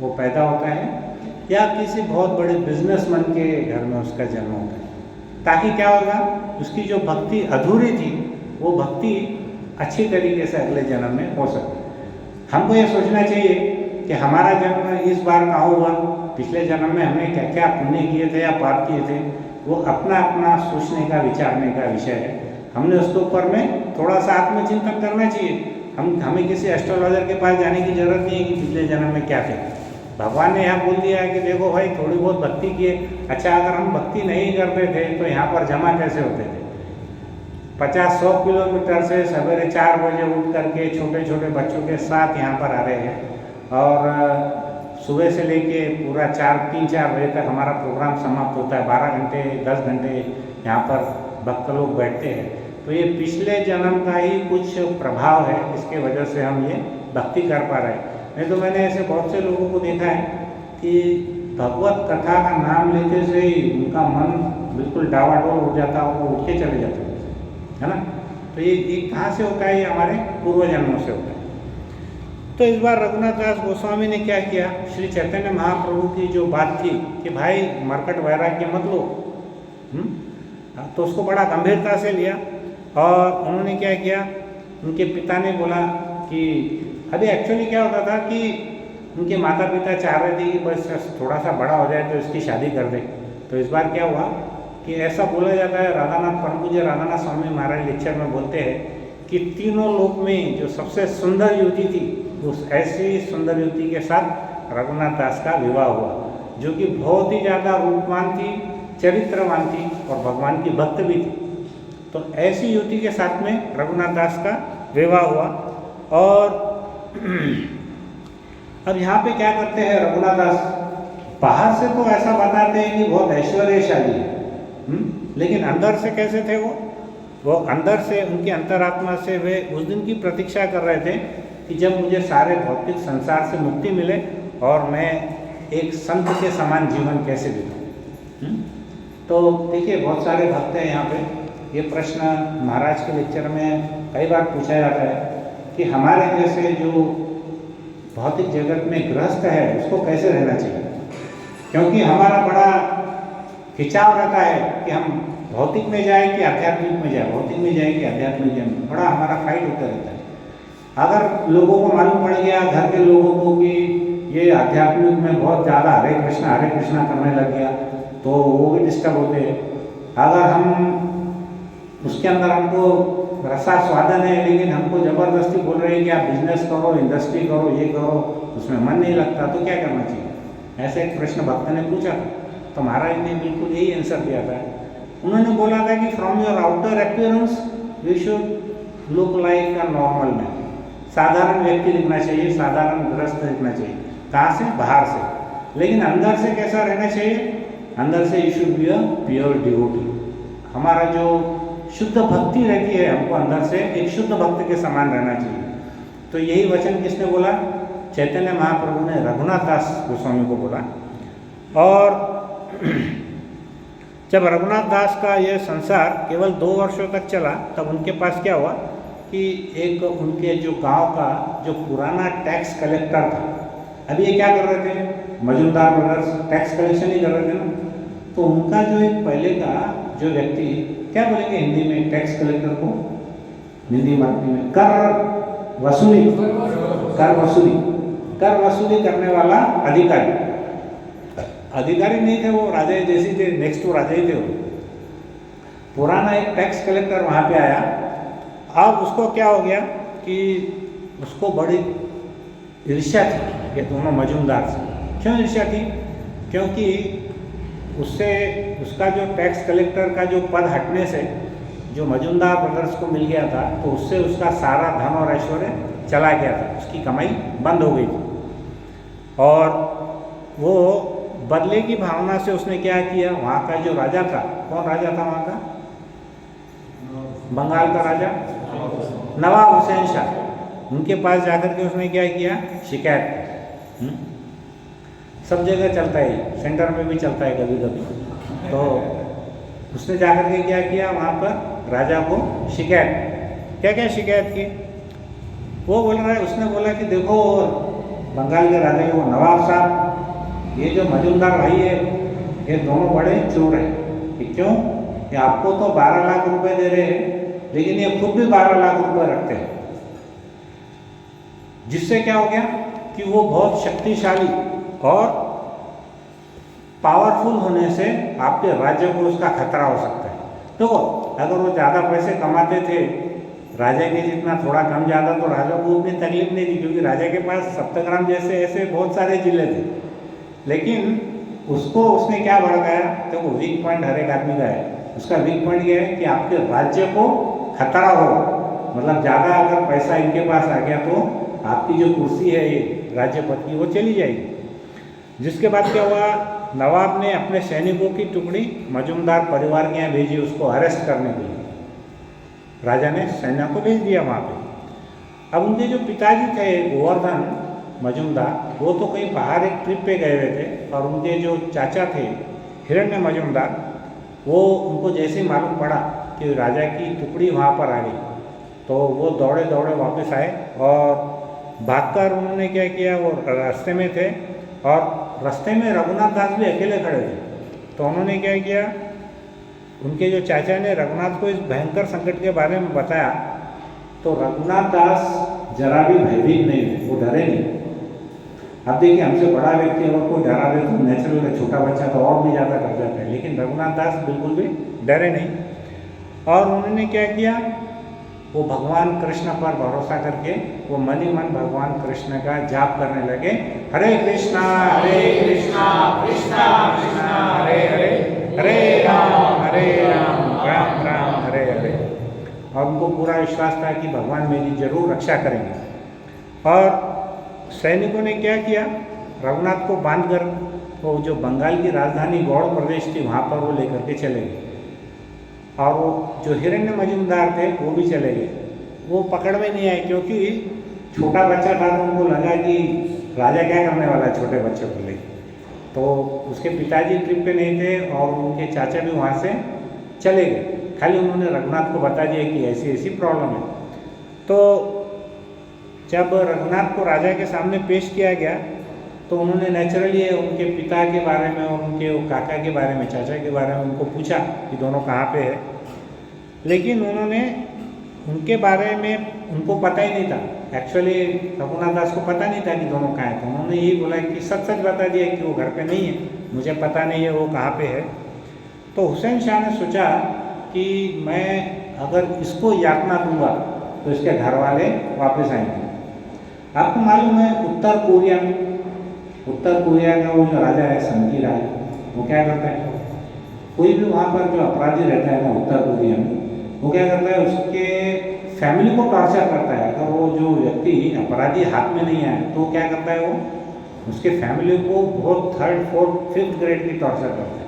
वो पैदा होता है, या किसी बहुत बड़े बिजनेसमैन के घर में उसका जन्म होता है, ताकि क्या होगा, उसकी जो भक्ति अधूरी थी वो भक्ति अच्छी तरीके से अगले जन्म में हो सके। हमको ये सोचना चाहिए कि हमारा जन्म इस बार कहाँ हुआ, पिछले जन्म में हमने क्या क्या पुण्य किए थे या पाप किए थे, वो अपना अपना सोचने का, विचारने का विषय है। हमने उसके ऊपर में थोड़ा सा आत्मचिंतन करना चाहिए। हमें किसी एस्ट्रोलॉजर के पास जाने की जरूरत नहीं है कि पिछले जन्म में क्या थे। भगवान ने यहाँ बोल दिया है कि देखो भाई, थोड़ी बहुत भक्ति किए। अच्छा, अगर हम भक्ति नहीं करते थे तो यहाँ पर जमा कैसे होते थे? 50-100 किलोमीटर से सवेरे 4 बजे उठ करके छोटे छोटे बच्चों के साथ यहाँ पर आ रहे हैं, और सुबह से लेके पूरा 3-4 बजे तक हमारा प्रोग्राम समाप्त होता है। 12 घंटे 10 घंटे यहाँ पर भक्त लोग बैठते हैं। तो ये पिछले जन्म का ही कुछ प्रभाव है, इसके वजह से हम ये भक्ति कर पा रहे हैं। नहीं तो मैंने ऐसे बहुत से लोगों को देखा है कि भगवत कथा का नाम लेते से ही उनका मन बिल्कुल डावाडोल हो जाता है, वो उठ के चले जाते हैं, है ना। तो ये कहाँ से होता है? ये हमारे पूर्व जन्मों से होता है। तो इस बार रघुनाथ दास गोस्वामी ने क्या किया, श्री चैतन्य महाप्रभु की जो बात थी कि भाई मरकट वैराग्य मत लो, तो उसको बड़ा गंभीरता से लिया। और उन्होंने क्या किया, उनके पिता ने बोला कि अभी एक्चुअली क्या होता था कि उनके माता पिता चाह रहे थे कि बस थोड़ा सा बड़ा हो जाए तो इसकी शादी कर दे। तो इस बार क्या हुआ कि ऐसा बोला जाता है, राधानाथ परम पूज्य राधानाथ स्वामी महाराज लेक्चर में बोलते हैं कि तीनों लोक में जो सबसे सुंदर युवती थी, उस ऐसी सुंदर युवती के साथ रघुनाथ दास का विवाह हुआ, जो कि बहुत ही ज़्यादा रूपवान थी, चरित्रवान थी और भगवान की भक्त भी थी। तो ऐसी युवती के साथ में रघुनाथ दास का विवाह हुआ। और अब यहाँ पे क्या करते हैं रघुनाथ दास, बाहर से तो ऐसा बताते हैं कि बहुत ऐश्वर्यशाली है, लेकिन अंदर से कैसे थे वो अंदर से, उनकी अंतरात्मा से वे उस दिन की प्रतीक्षा कर रहे थे कि जब मुझे सारे भौतिक संसार से मुक्ति मिले और मैं एक संत के समान जीवन कैसे बिताऊं। तो देखिए, बहुत सारे भक्त हैं यहाँ पे। ये प्रश्न महाराज के लेक्चर में कई बार पूछा जाता है कि हमारे जैसे जो भौतिक जगत में गृहस्थ है उसको कैसे रहना चाहिए, क्योंकि हमारा बड़ा खिंचाव रहता है कि हम भौतिक में जाए कि आध्यात्मिक में जाए, भौतिक में जाए कि आध्यात्मिक जाए, बड़ा हमारा फाइट होता रहता है। अगर लोगों को मालूम पड़ गया, घर के लोगों को, कि ये आध्यात्मिक में बहुत ज़्यादा हरे कृष्णा करने लग गया, तो वो भी डिस्टर्ब होते हैं। अगर हम उसके अंदर हमको रसा स्वादन है, लेकिन हमको ज़बरदस्ती बोल रहे हैं कि आप बिजनेस करो, इंडस्ट्री करो, ये करो, उसमें मन नहीं लगता, तो क्या करना चाहिए? ऐसा एक प्रश्न भक्त ने पूछा था। तो महाराज ने बिल्कुल यही आंसर दिया था। उन्होंने बोला था कि from your outer appearance we should look like a normal man. साधारण व्यक्ति दिखना चाहिए, साधारण गृहस्थ दिखना चाहिए। कहाँ से? बाहर से। लेकिन अंदर से कैसा रहना चाहिए? अंदर से you should be a pure devotee. हमारा जो शुद्ध भक्ति रहती है, हमको अंदर से एक शुद्ध भक्त के समान रहना चाहिए। तो यही वचन किसने बोला? चैतन्य महाप्रभु ने रघुनाथ दास गोस्वामी को बोला। और जब रघुनाथ दास का यह संसार केवल 2 वर्षों तक चला, तब उनके पास क्या हुआ कि एक उनके जो गांव का जो पुराना टैक्स कलेक्टर था, अभी ये क्या कर रहे थे, मजूमदार ब्रदर्स टैक्स कलेक्शन ही कर रहे थे ना, तो उनका जो एक पहले का जो व्यक्ति, क्या बोलेंगे हिंदी में टैक्स कलेक्टर को, हिंदी में कर वसूली करने वाला अधिकारी नहीं थे वो, राजा जैसे थे, नेक्स्ट टू राजा ही थे वो। पुराना एक टैक्स कलेक्टर वहाँ पे आया। अब उसको क्या हो गया कि उसको बड़ी ईर्ष्या थी ये दोनों मजूमदार से। क्यों ईर्ष्या थी? क्योंकि उससे उसका जो टैक्स कलेक्टर का जो पद हटने से जो मजूमदार ब्रदर्स को मिल गया था, तो उससे उसका सारा धन और ऐश्वर्य चला गया था, उसकी कमाई बंद हो गई थी। और वो बदले की भावना से उसने क्या किया, वहाँ का जो राजा था, कौन राजा था वहाँ का, बंगाल का राजा नवाब हुसैन शाह, उनके पास जाकर के उसने क्या किया, शिकायत की। सब जगह चलता है, सेंटर में भी चलता है कभी कभी। तो उसने जाकर के क्या किया, वहाँ पर राजा को शिकायत, क्या क्या शिकायत की, वो बोल रहा है, उसने बोला कि देखो बंगाल के राजा को, नवाब साहब, ये जो मजूमदार भाई है ये दोनों बड़े चोर हैं। कि क्यों? कि आपको तो 12 लाख रुपए दे रहे हैं, लेकिन ये खुद भी 12 लाख रुपए रखते हैं। जिससे क्या हो गया कि वो बहुत शक्तिशाली और पावरफुल होने से आपके राज्य को उसका खतरा हो सकता है। देखो अगर वो ज़्यादा पैसे कमाते थे राजा के जितना, थोड़ा कम ज़्यादा, तो राजा को उतनी तकलीफ नहीं थी, क्योंकि राजा के पास सप्तग्राम जैसे ऐसे बहुत सारे जिले थे। लेकिन उसको उसने क्या भड़काया, तो वो वीक पॉइंट हर एक आदमी का है। उसका वीक पॉइंट ये है कि आपके राज्य को खतरा हो, मतलब ज़्यादा अगर पैसा इनके पास आ गया तो आपकी जो कुर्सी है ये राज्य पद की वो चली जाएगी। जिसके बाद क्या हुआ, नवाब ने अपने सैनिकों की टुकड़ी मजूमदार परिवार के यहाँ भेजी उसको अरेस्ट करने के लिए। राजा ने सैन्य को भेज दिया वहाँ पे। अब उनके जो पिताजी थे गोवर्धन मजूमदार, वो तो कहीं बाहर एक ट्रिप पे गए हुए थे, और उनके जो चाचा थे हिरण्य मजूमदार, वो उनको जैसे ही मालूम पड़ा कि राजा की टुकड़ी वहाँ पर आ गई, तो वो दौड़े दौड़े वापस आए और भागकर उन्होंने क्या किया, वो रास्ते में थे और रास्ते में रघुनाथ दास भी अकेले खड़े थे। तो उन्होंने क्या किया, उनके जो चाचा ने रघुनाथ को इस भयंकर संकट के बारे में बताया, तो रघुनाथ दास जरा भी भयभीत नहीं थे, वो डरे नहीं। अब देखिए हमसे बड़ा व्यक्ति अगर कोई डरा दे तो नेचुरल है, छोटा बच्चा तो और भी ज़्यादा कर जाता है, लेकिन रघुनाथ दास बिल्कुल भी डरे नहीं। और उन्होंने क्या किया, वो भगवान कृष्ण पर भरोसा करके वो मन ही मन भगवान कृष्ण का जाप करने लगे, हरे कृष्णा कृष्णा कृष्णा हरे हरे, हरे राम राम राम हरे हरे। और उनको पूरा विश्वास था कि भगवान मेरी जरूर रक्षा करेंगे। और सैनिकों ने क्या किया, रघुनाथ को बांधकर वो जो बंगाल की राजधानी गौड़ प्रदेश थी वहाँ पर वो लेकर के चले गए। और वो जो हिरण्य मजूमदार थे वो भी चले गए, वो पकड़ में नहीं आए, क्योंकि छोटा बच्चा था तो उनको लगा कि राजा क्या करने वाला है छोटे बच्चे को लेकर। तो उसके पिताजी ट्रिप पे नहीं थे और उनके चाचा भी वहाँ से चले गए, खाली उन्होंने रघुनाथ को बता दिया कि ऐसी ऐसी प्रॉब्लम है। तो जब रघुनाथ को राजा के सामने पेश किया गया, तो उन्होंने नेचुरली उनके पिता के बारे में और उनके काका के बारे में, चाचा के बारे में उनको पूछा कि दोनों कहाँ पे है। लेकिन उन्होंने उनके बारे में उनको पता ही नहीं था, एक्चुअली रघुनाथ दास को पता नहीं था कि दोनों कहाँ हैं। तो उन्होंने यही बोला कि सच सच बता दिया कि वो घर पे नहीं है, मुझे पता नहीं है वो कहाँ पे है। तो हुसैन शाह ने सोचा कि मैं अगर इसको यातना दूंगा तो इसके घर वाले वापस आएंगे। आपको मालूम है उत्तर कोरिया का वो जो राजा है संकी राज, वो क्या करता है, कोई भी वहाँ पर जो अपराधी रहता है ना उत्तर कोरिया में, वो क्या करता है, उसके फैमिली को टॉर्चर करता है। अगर वो जो व्यक्ति अपराधी हाथ में नहीं आए तो क्या करता है, वो उसके फैमिली को बहुत 3rd 4th 5th ग्रेड की टॉर्चर करता है।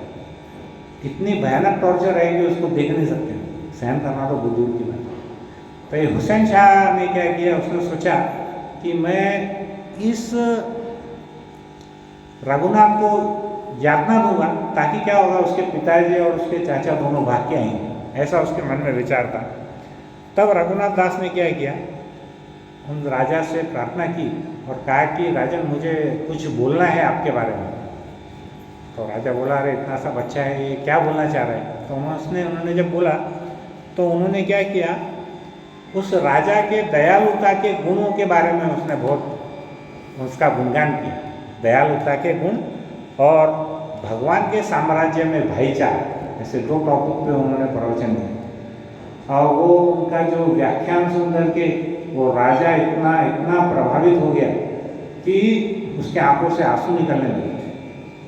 इतनी भयानक टॉर्चर रहेगी उसको देख नहीं सकते, सहन करना तो बहुत दूर की बात है। तो ये हुसैन शाह ने क्या किया, उसने सोचा कि मैं इस रघुनाथ को यातना दूंगा ताकि क्या होगा, उसके पिताजी और उसके चाचा दोनों भाग के आएंगे, ऐसा उसके मन में विचार था। तब रघुनाथ दास ने क्या किया, उन राजा से प्रार्थना की और कहा कि राजन मुझे कुछ बोलना है आपके बारे में। तो राजा बोला, अरे इतना सा बच्चा है, ये क्या बोलना चाह रहा है। तो उन्होंने जब बोला तो उन्होंने क्या किया, उस राजा के दयालुता के गुणों के बारे में उसने बहुत उसका गुणगान किया, दयालुता के गुण और भगवान के साम्राज्य में भाईचारा, ऐसे दो टॉपिक पे उन्होंने प्रवचन दिया। और वो उनका जो व्याख्यान सुन करके वो राजा इतना प्रभावित हो गया कि उसके आंखों से आंसू निकलने लगे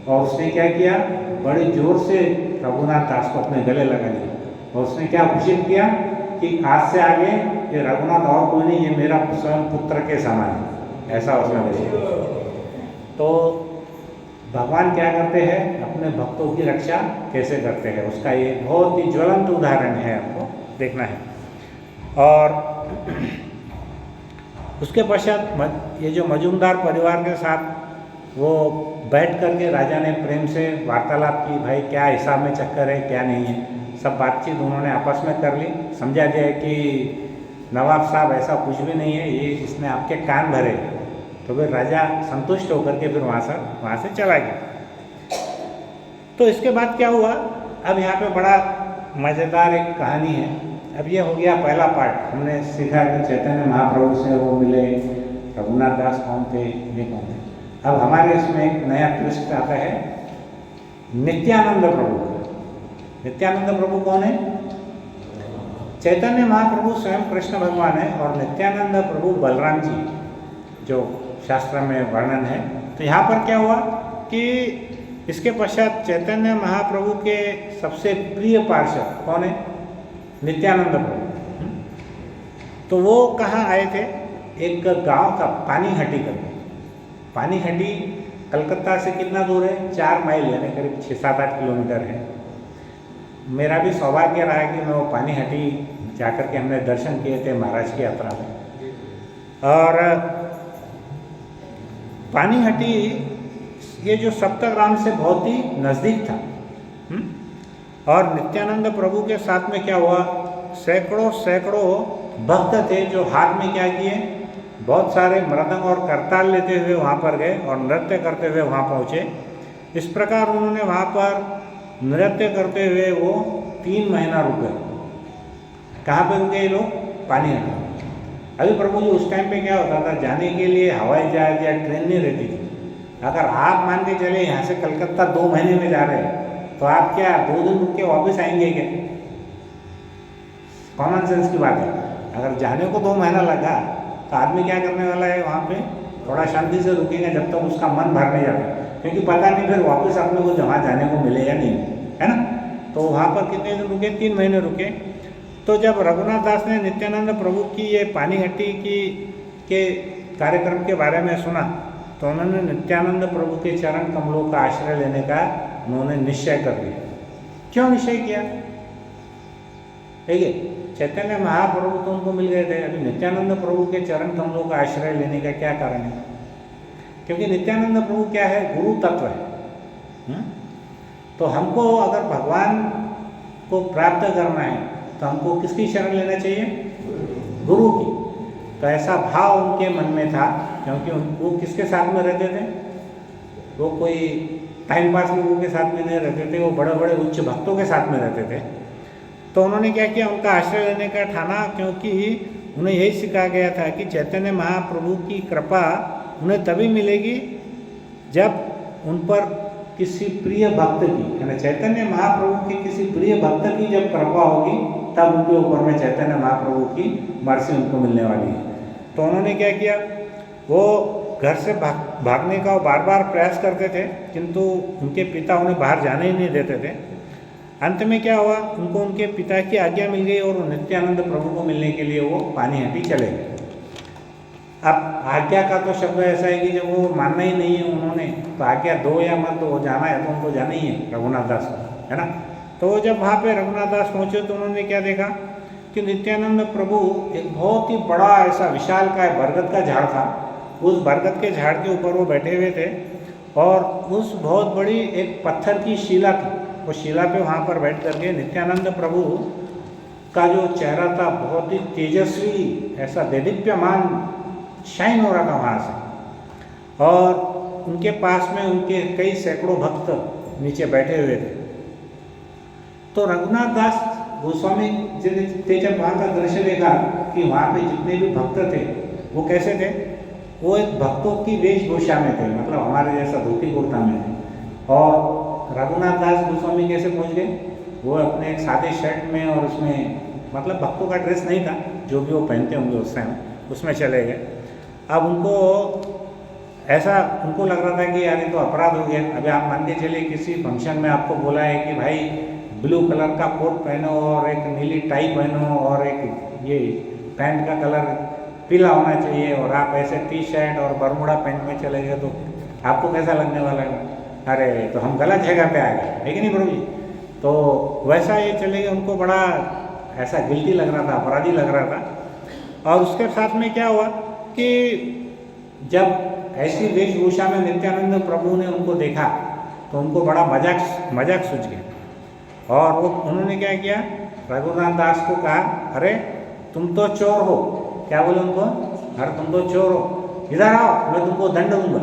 और उसने क्या किया, बड़े जोर से रघुनाथ दास को अपने गले लगा लिया और उसने क्या घोषित किया कि आज से आगे ये रघुनाथ और कोई नहीं, ये मेरा स्वयं पुत्र के समान है, ऐसा उसने घोषित। तो भगवान क्या करते हैं, अपने भक्तों की रक्षा कैसे करते हैं, उसका ये बहुत ही ज्वलंत उदाहरण है, आपको देखना है। और उसके पश्चात ये जो मजूमदार परिवार के साथ वो बैठ करके राजा ने प्रेम से वार्तालाप की, भाई क्या हिसाब में चक्कर है, क्या नहीं है, सब बातचीत उन्होंने आपस में कर ली। समझा दिया कि नवाब साहब ऐसा कुछ भी नहीं है, ये इसने आपके कान भरे। तो फिर राजा संतुष्ट होकर के फिर वहाँ से चला गया। तो इसके बाद क्या हुआ, अब यहाँ पे बड़ा मज़ेदार एक कहानी है। अब ये हो गया पहला पार्ट, हमने सीखा कि चैतन्य महाप्रभु से वो मिले, रघुनाथ दास कौन थे, ये कौन थे। अब हमारे इसमें एक नया ट्विस्ट आता है, नित्यानंद प्रभु। नित्यानंद प्रभु कौन है? चैतन्य महाप्रभु स्वयं कृष्ण भगवान है और नित्यानंद प्रभु बलराम जी, जो शास्त्र में वर्णन है। तो यहाँ पर क्या हुआ कि इसके पश्चात चैतन्य महाप्रभु के सबसे प्रिय पार्षद कौन है? नित्यानंद प्रभु। तो वो कहाँ आए थे? एक गांव था पानीहट्टी करके। पानीहट्टी कलकत्ता से कितना दूर है? 4 माइल, यानी करीब 6-7-8 किलोमीटर है। मेरा भी सौभाग्य रहा कि मैं वो पानीहट्टी जाकर के हमने दर्शन किए थे महाराज की यात्रा में। और पानीहट्टी ये जो सप्तग्राम से बहुत ही नज़दीक था। और नित्यानंद प्रभु के साथ में क्या हुआ, सैकड़ों भक्त थे जो हाथ में क्या किए, बहुत सारे मृदंग और करताल लेते हुए वहाँ पर गए और नृत्य करते हुए वहाँ पहुँचे। इस प्रकार उन्होंने वहाँ पर नृत्य करते हुए वो 3 महीना रुके। कहाँ पे रुके ये लोग? पानीहट्टी। अभी प्रभु जी उस टाइम पे क्या होता था, जाने के लिए हवाई जहाज या ट्रेन नहीं रहती थी। अगर आप मान के चले यहाँ से कलकत्ता 2 महीने में जा रहे हैं तो आप क्या 2 दिन रुक के वापस आएंगे क्या? कॉमन सेंस की बात है। अगर जाने को 2 महीना लगा तो आदमी क्या करने वाला है, वहाँ पे थोड़ा शांति से रुकेगा जब तक उसका मन भर नहीं जाता, क्योंकि पता नहीं फिर वापस अपने को जहाँ जाने को मिले या नहीं, है ना। तो वहाँ पर कितने दिन रुके? 3 महीने रुके। तो जब रघुनाथ दास ने नित्यानंद प्रभु की ये पानीहट्टी के कार्यक्रम के बारे में सुना तो उन्होंने नित्यानंद प्रभु के चरण कमलों का आश्रय लेने का उन्होंने निश्चय कर लिया। क्यों निश्चय किया? ठीक है, चैतन्य महाप्रभु तो उनको मिल गए थे, अभी नित्यानंद प्रभु के चरण कमलों का आश्रय लेने का क्या कारण है? क्योंकि नित्यानंद प्रभु क्या है? गुरु तत्व है। तो हमको अगर भगवान को प्राप्त करना है तो हमको किसकी शरण लेना चाहिए? गुरु की। तो ऐसा भाव उनके मन में था, क्योंकि वो किसके साथ में रहते थे? वो कोई टाइम पास लोगों के साथ में नहीं रहते थे, वो बड़े बड़े उच्च भक्तों के साथ में रहते थे। तो उन्होंने क्या किया, उनका आश्रय लेने का ठाना, क्योंकि उन्हें यही सिखाया गया था कि चैतन्य महाप्रभु की कृपा उन्हें तभी मिलेगी जब उन पर किसी प्रिय भक्त की, यानी चैतन्य महाप्रभु की किसी प्रिय भक्त की जब कृपा होगी तब उनके ऊपर में चैतन्य महाप्रभु की मर्सी उनको मिलने वाली है। तो उन्होंने क्या किया, वो घर से भागने का बार बार प्रयास करते थे, किंतु उनके पिता उन्हें बाहर जाने ही नहीं देते थे। अंत में क्या हुआ, उनको उनके पिता की आज्ञा मिल गई और नित्यानंद प्रभु को मिलने के लिए वो पानीहट्टी चले गए। अब आज्ञा का तो शब्द ऐसा है कि जब वो मानना ही नहीं है उन्होंने, तो आज्ञा दो या मत दो, जाना है तो उनको जाना ही है रघुनाथ दास को, है ना। तो जब वहाँ पे रघुनाथ दास पहुँचे तो उन्होंने क्या देखा कि नित्यानंद प्रभु एक बहुत ही बड़ा ऐसा विशाल का बरगद का झाड़ था, उस बरगद के झाड़ के ऊपर वो बैठे हुए थे और उस बहुत बड़ी एक पत्थर की शिला थी, वो शिला पे वहाँ पर बैठ करके नित्यानंद प्रभु का जो चेहरा था बहुत ही तेजस्वी, ऐसा देदीप्यमान शाइन हो रहा था वहाँ से, और उनके पास में उनके कई सैकड़ों भक्त नीचे बैठे हुए थे। तो रघुनाथ दास गोस्वामी जी ने जब वहाँ का दृश्य देखा कि वहाँ पे जितने भी भक्त थे वो कैसे थे, वो एक भक्तों की वेशभूषा में थे, मतलब हमारे जैसा धोती कुर्ता में थे। और रघुनाथ दास गोस्वामी कैसे पहुँच गए, वो अपने एक सादे शर्ट में और उसमें, मतलब भक्तों का ड्रेस नहीं था, जो भी वो पहनते होंगे उस टाइम, उसमें चले गए। अब उनको ऐसा उनको लग रहा था कि यार ये तो अपराध हो गया। अभी आप मान के चलिए किसी फंक्शन में आपको बोला है कि भाई ब्लू कलर का कोट पहनो और एक नीली टाई पहनो और एक ये पैंट का कलर पीला होना चाहिए और आप ऐसे टी शर्ट और बरमूडा पैंट में चले गए तो आपको कैसा लगने वाला है, अरे तो हम गलत जगह पे आ गए, है कि नहीं प्रभु जी। तो वैसा ये चले गए, उनको बड़ा ऐसा गिल्टी लग रहा था, अपराधी लग रहा था। और उसके साथ में क्या हुआ कि जब ऐसी वेशभूषा में नित्यानंद प्रभु ने उनको देखा तो उनको बड़ा मजाक सूझ गया और वो उन्होंने क्या किया, रघुनाथ दास को कहा, अरे तुम तो चोर हो। क्या बोले उनको, अरे तुम तो चोर हो, इधर आओ मैं तुमको दंड दूंगा।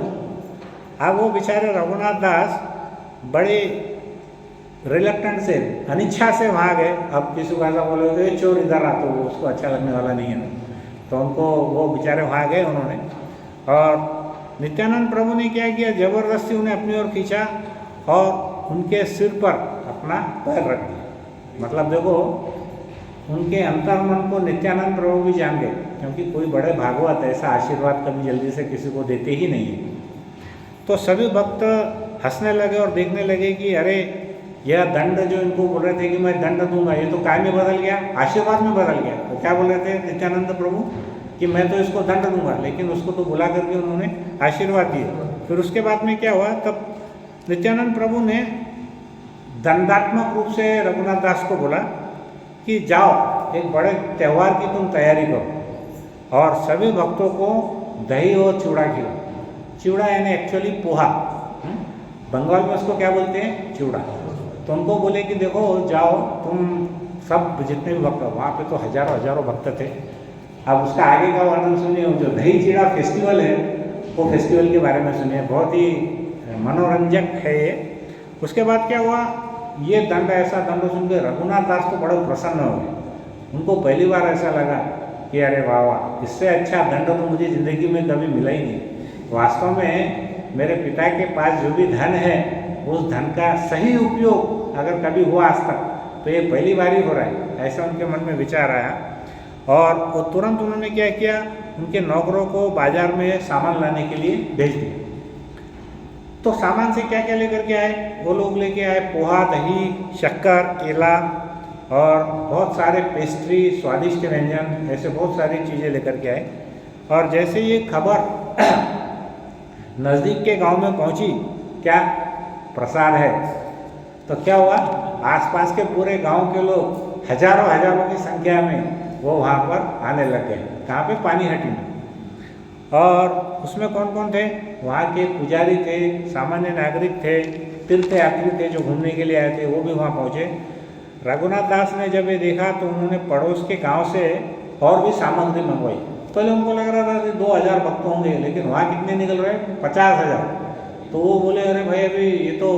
अब वो बेचारे रघुनाथ दास बड़े रिलक्टेंट से, अनिच्छा से वहाँ गए। अब किसी को ऐसा बोलोगे चोर इधर आ तो उसको अच्छा लगने वाला नहीं है ना, तो उनको वो बेचारे वहाँ गए उन्होंने। और नित्यानंद प्रभु ने क्या किया, ज़बरदस्ती उन्हें अपनी ओर खींचा और उनके सिर पर अपना पैर रख दिया। मतलब देखो उनके अंतर्मन को नित्यानंद प्रभु भी जान गए, क्योंकि कोई बड़े भागवत ऐसा आशीर्वाद कभी जल्दी से किसी को देते ही नहीं है। तो सभी भक्त हंसने लगे और देखने लगे कि अरे यह दंड जो इनको बोल रहे थे कि मैं दंड दूंगा, ये तो काय में बदल गया, आशीर्वाद में बदल गया। वो क्या बोल रहे थे नित्यानंद प्रभु कि मैं तो इसको दंड दूंगा, लेकिन उसको तो बुला करके उन्होंने आशीर्वाद दिए। फिर उसके बाद में क्या हुआ, तब नित्यानंद प्रभु ने दंडात्मक रूप से रघुनाथ दास को बोला कि जाओ एक बड़े त्यौहार की तुम तैयारी करो और सभी भक्तों को दही और चूड़ा खिलाओ। चूड़ा यानी एक्चुअली पोहा, बंगाल में उसको क्या बोलते हैं, चूड़ा। तो उनको बोले कि देखो जाओ तुम सब जितने भी भक्त, वहाँ पे तो हजारों भक्त थे। अब उसका आगे का वर्णन सुनिए, जो दही चीड़ा फेस्टिवल है वो फेस्टिवल के बारे में सुनिए, बहुत ही मनोरंजक है ये। उसके बाद क्या हुआ, ये दंड ऐसा दंड सुन के रघुनाथ दास को बड़े प्रसन्न हो गए। उनको पहली बार ऐसा लगा कि अरे वाह वाह, इससे अच्छा दंड तो मुझे ज़िंदगी में कभी मिला ही नहीं। वास्तव में मेरे पिता के पास जो भी धन है उस धन का सही उपयोग अगर कभी हुआ आज तक तो ये पहली बार ही हो रहा है, ऐसा उनके मन में विचार आया। और वो तुरंत उन्होंने क्या किया, उनके नौकरों को बाजार में सामान लाने के लिए भेज दिया। तो सामान से क्या क्या लेकर के आए, वो लोग लेके आए पोहा, दही, शक्कर, केला और बहुत सारे पेस्ट्री, स्वादिष्ट व्यंजन, ऐसे बहुत सारी चीज़ें लेकर के आए। और जैसे ये खबर नज़दीक के गांव में पहुंची, क्या प्रसाद है, तो क्या हुआ, आसपास के पूरे गांव के लोग हजारों की संख्या में वो वहाँ पर आने लग गए। कहाँ पे, पानीहट्टी में। और उसमें कौन कौन थे, वहाँ के पुजारी थे, सामान्य नागरिक थे, तीर्थयात्री थे जो घूमने के लिए आए थे, वो भी वहाँ पहुँचे। रघुनाथ दास ने जब ये देखा तो उन्होंने पड़ोस के गांव से और भी सामग्री मंगवाई। पहले उनको लग रहा था कि 2000 भक्त होंगे, लेकिन वहाँ कितने निकल रहे, 50,000। तो वो बोले अरे भाई अभी ये तो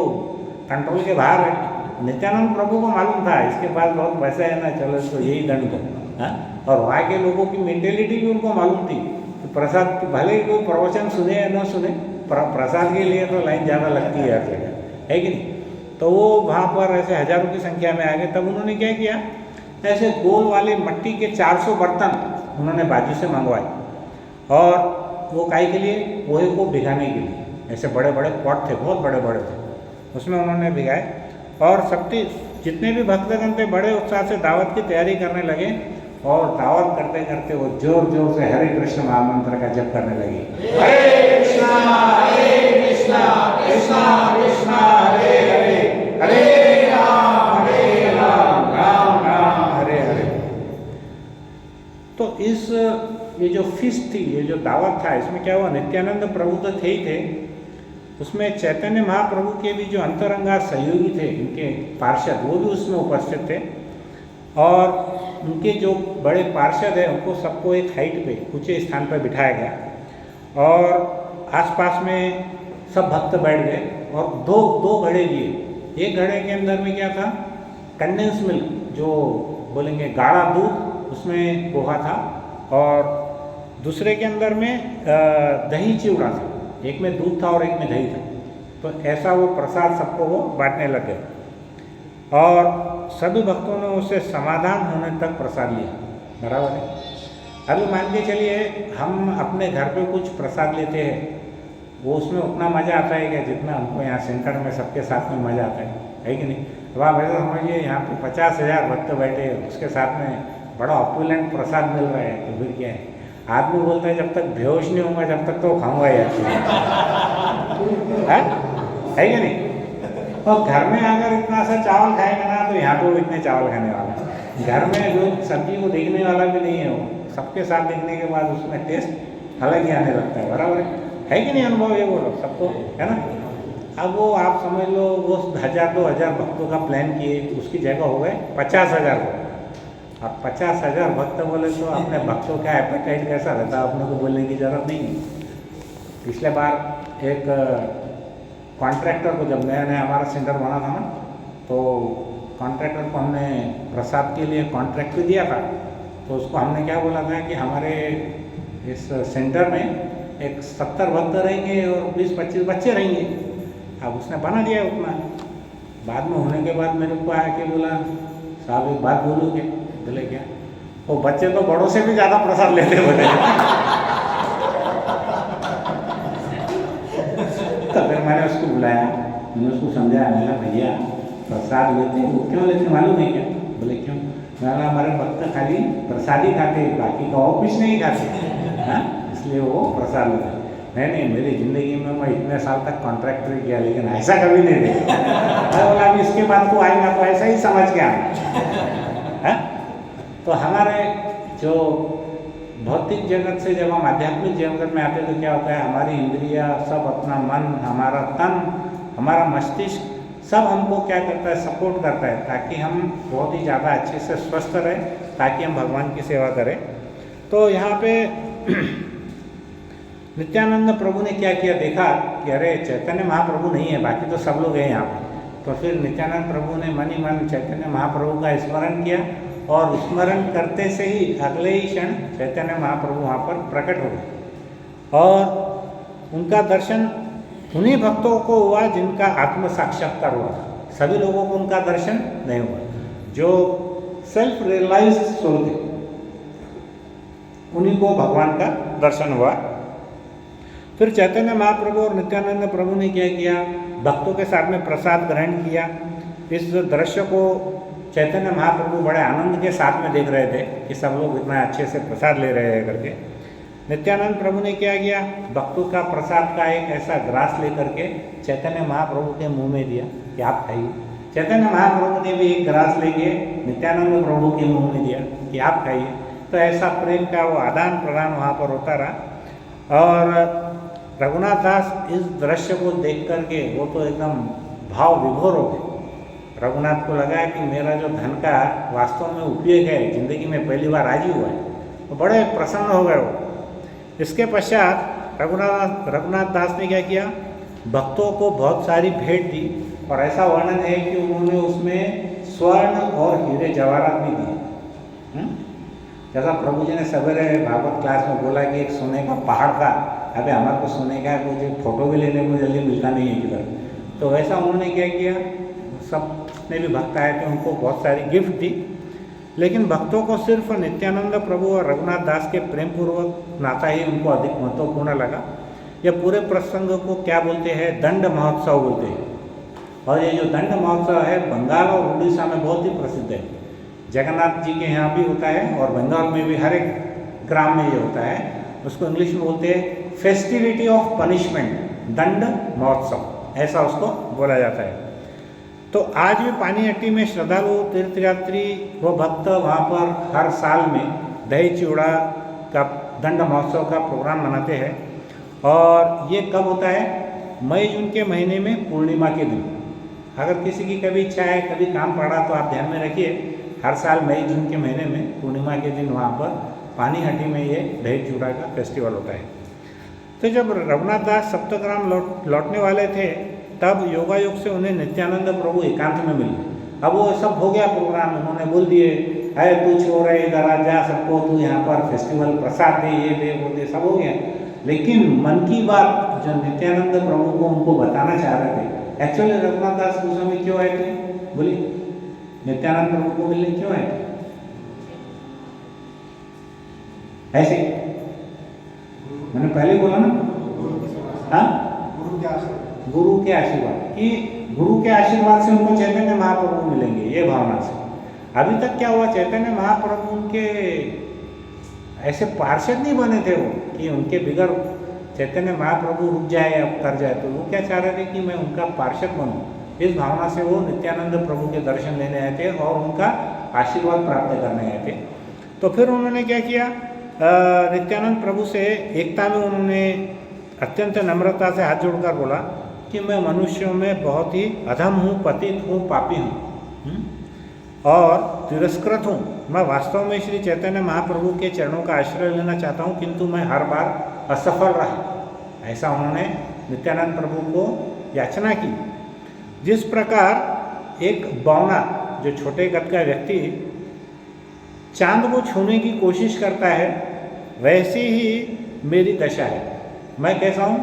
कंट्रोल के बाहर है। नित्यानंद प्रभु को मालूम था इसके पास बहुत पैसा है ना, चलो इसको यही दंड दो। और वहाँ के लोगों की मेंटेलिटी भी उनको मालूम थी कि प्रसाद भले ही कोई प्रवचन सुने या न सुने, प्रसाद के लिए तो लाइन ज़्यादा लगती है हर जगह, है कि नहीं। तो वो वहाँ पर ऐसे हजारों की संख्या में आ गए। तब उन्होंने क्या किया, ऐसे गोल वाले मट्टी के 400 बर्तन उन्होंने बाजू से मंगवाए और वो काई के लिए, पोहे को भिगाने के लिए। ऐसे बड़े बड़े पॉट थे, बहुत बड़े बड़े थे, उसमें उन्होंने भिगाए। और सबके जितने भी भक्तगण थे बड़े उत्साह से दावत की तैयारी करने लगे। और दावत करते करते वो जोर जोर से हरे कृष्ण महामंत्र का जप करने लगे। हरे कृष्णा कृष्णा कृष्णा हरे हरे, हरे राम तो ये जो फीस्ट थी, ये जो दावत था, इसमें क्या हुआ, नित्यानंद प्रभु तो थे ही थे, उसमें चैतन्य महाप्रभु के भी जो अंतरंगा सहयोगी थे, इनके पार्षद, वो भी उसमें उपस्थित थे। और उनके जो बड़े पार्षद हैं उनको सबको एक हाइट पे, ऊंचे स्थान पर बिठाया गया और आसपास में सब भक्त बैठ गए और दो घड़े दिए। एक घड़े के अंदर में क्या था, कंडेंस मिल्क, जो बोलेंगे गाढ़ा दूध, उसमें पोहा था, और दूसरे के अंदर में दही चिवड़ा था। एक में दूध था और एक में दही था। तो ऐसा वो प्रसाद सबको वो बांटने लग गए और सभी भक्तों ने उसे समाधान होने तक प्रसाद लिया। बराबर है। अभी मान के चलिए हम अपने घर पे कुछ प्रसाद लेते हैं, वो उसमें उतना मज़ा आता है क्या जितना हमको यहाँ सेंटर में सबके साथ में मज़ा आता है कि नहीं। अब आप ऐसा समझिए, यहाँ पे 50,000 भक्त बैठे हैं, उसके साथ में बड़ा ऑपुलेंट प्रसाद मिल रहा है, तो फिर क्या है, आदमी बोलता है जब तक बेहोश नहीं होगा जब तक तो खाऊंगा यार, है कि नहीं। और घर में अगर इतना सा चावल खाएगा ना, तो यहाँ पे वो इतने चावल खाने वाला है। घर में जो सब्जी को देखने वाला भी नहीं है, वो सबके साथ देखने के बाद उसमें टेस्ट अलग ही आने लगता है। बराबर है कि नहीं, अनुभव ये बोलो सबको, है ना। अब वो आप समझ लो, वो 1000-2000 भक्तों का प्लान किए, उसकी जगह हो गए 50,000 भक्त। अब 50,000 भक्त बोले तो अपने भक्तों का एपेटाइट कैसा रहता है, अपने को बोलने की ज़रूरत नहीं। पिछले बार एक कॉन्ट्रैक्टर को, जब नया नया हमारा सेंटर बना था ना, तो कॉन्ट्रैक्टर को हमने प्रसाद के लिए कॉन्ट्रैक्ट भी दिया था। तो उसको हमने क्या बोला था कि हमारे इस सेंटर में एक 70 भक्त रहेंगे और 20-25 बच्चे रहेंगे। अब उसने बना दिया उतना। बाद में होने के बाद मेरे को आया कि बोला, साहब एक बात बोलोगे? बोले क्या? वो बच्चे तो बड़ों से भी ज़्यादा प्रसाद लेते बोले। तो फिर मैंने उसको बुलाया, मैंने उसको समझाया, मैंने भैया प्रसाद लेते हैं, वो क्यों लेते मालूम है क्या? बोले क्यों? मैंने हमारे भक्त खाली प्रसाद ही खाते, बाकी का और कुछ नहीं खाते, हाँ, इसलिए वो प्रसाद लेते। नहीं, मेरी ज़िंदगी में मैं इतने साल तक कॉन्ट्रैक्टर किया, लेकिन ऐसा कभी नहीं देखा। मैं बोला अभी इसके बाद तो आएगा तो ऐसा ही समझ के आना, है। तो हमारे जो भौतिक जगत से जब हम आध्यात्मिक जगत में आते हैं तो क्या होता है, हमारी इंद्रियां सब, अपना मन, हमारा तन, हमारा मस्तिष्क सब हमको क्या करता है, सपोर्ट करता है, ताकि हम बहुत ही ज़्यादा अच्छे से स्वस्थ रहें, ताकि हम भगवान की सेवा करें। तो यहाँ पे नित्यानंद प्रभु ने क्या किया, देखा कि अरे चैतन्य महाप्रभु नहीं है, बाकी तो सब लोग हैं यहाँ पे। तो फिर नित्यानंद प्रभु ने मन ही मन चैतन्य महाप्रभु का स्मरण किया और स्मरण करते से ही अगले ही क्षण चैतन्य महाप्रभु वहाँ पर प्रकट हो गए और उनका दर्शन उन्हीं भक्तों को हुआ जिनका आत्म साक्षात्कार हुआ था। सभी लोगों को उनका दर्शन नहीं हुआ। जो सेल्फ रियलाइज्ड सोल थे उन्हीं को भगवान का दर्शन हुआ। फिर चैतन्य महाप्रभु और नित्यानंद प्रभु ने क्या किया, भक्तों के साथ में प्रसाद ग्रहण किया। इस दृश्य को चैतन्य महाप्रभु बड़े आनंद के साथ में देख रहे थे कि सब लोग इतना अच्छे से प्रसाद ले रहे हैं करके। नित्यानंद प्रभु ने क्या किया, भक्तों का प्रसाद का एक ऐसा ग्रास लेकर के चैतन्य महाप्रभु के मुंह में दिया कि आप खाइए। चैतन्य महाप्रभु ने भी एक ग्रास लेके नित्यानंद प्रभु के मुंह में दिया कि आप खाइए। तो ऐसा प्रेम का वो आदान प्रदान वहाँ पर होता रहा। और रघुनाथ दास इस दृश्य को देख करके वो तो एकदम भाव विभोर हो गए। रघुनाथ को लगा कि मेरा जो धन का वास्तव में उपयोग है, जिंदगी में पहली बार आज ही हुआ है, तो बड़े प्रसन्न हो गए वो। इसके पश्चात रघुनाथ दास ने क्या किया, भक्तों को बहुत सारी भेंट दी और ऐसा वर्णन है कि उन्होंने उसमें स्वर्ण और हीरे जवाहरात भी दिए। जैसा प्रभु जी ने सवेरे भागवत क्लास में बोला कि एक सोने का पहाड़ था, अबे हमारे को सोने का मुझे फोटो भी लेने को जल्दी मिलता नहीं है किधर। तो वैसा उन्होंने क्या किया, सब ने भी भक्त आए थे, उनको बहुत सारी गिफ्ट दी। लेकिन भक्तों को सिर्फ नित्यानंद प्रभु और रघुनाथ दास के प्रेम पूर्वक नाता ही उनको अधिक महत्वपूर्ण लगा। यह पूरे प्रसंग को क्या बोलते हैं, दंड महोत्सव बोलते हैं। और ये जो दंड महोत्सव है बंगाल और उड़ीसा में बहुत ही प्रसिद्ध है। जगन्नाथ जी के यहाँ भी होता है और बंगाल में भी हर एक ग्राम में ये होता है। उसको इंग्लिश में बोलते हैं फेस्टिविटी ऑफ पनिशमेंट, दंड महोत्सव, ऐसा उसको बोला जाता है। तो आज भी पानीहट्टी में श्रद्धालु तीर्थयात्री व भक्त वहाँ पर हर साल में दही चिवड़ा का दंड महोत्सव का प्रोग्राम मनाते हैं। और ये कब होता है? मई जून के महीने में पूर्णिमा के दिन। अगर किसी की कभी इच्छा है, कभी काम पड़ा, तो आप ध्यान में रखिए, हर साल मई जून के महीने में पूर्णिमा के दिन वहाँ पर पानीहाटी में ये दही चिवड़ा का फेस्टिवल होता है। तो जब रघुनाथ दास सप्तग्राम लौटने वाले थे, तब योगायोग से उन्हें नित्यानंद प्रभु एकांत में मिले। अब वो सब हो गया प्रोग्राम, उन्होंने बोल दिए, अरे तू छोड़ रहे, इधर आ जा, सबको तू यहाँ पर फेस्टिवल प्रसाद दे, ये दे, वो दे, सब हो गया। लेकिन मन की बात जो नित्यानंद प्रभु को उनको बताना चाह रहे थे, एक्चुअली रघुनाथ दास गोस्वामी क्यों आए थे? बोलिए, नित्यानंद प्रभु को मिलने क्यों आए थे? ऐसे मैंने पहले बोला ना, हाँ, गुरु के आशीर्वाद, कि गुरु के आशीर्वाद से उनको चैतन्य महाप्रभु मिलेंगे, ये भावना से। अभी तक क्या हुआ, चैतन्य महाप्रभु उनके ऐसे पार्षद नहीं बने थे वो, कि उनके बिगड़ चैतन्य महाप्रभु रुक जाए या उतर जाए, तो वो क्या चाह रहे थे कि मैं उनका पार्षद बनूं। इस भावना से वो नित्यानंद प्रभु के दर्शन लेने आए थे और उनका आशीर्वाद प्राप्त करने आए थे। तो फिर उन्होंने क्या किया, नित्यानंद प्रभु से एकता में उन्होंने अत्यंत नम्रता से हाथ जोड़कर बोला कि मैं मनुष्यों में बहुत ही अधम हूँ, पतित हूँ, पापी हूँ और तिरस्कृत हूँ। मैं वास्तव में श्री चैतन्य महाप्रभु के चरणों का आश्रय लेना चाहता हूँ, किंतु मैं हर बार असफल रहा। ऐसा उन्होंने नित्यानंद प्रभु को याचना की। जिस प्रकार एक बौना, जो छोटे कद का व्यक्ति चांद को छूने की कोशिश करता है, वैसी ही मेरी दशा है। मैं कैसा हूँ?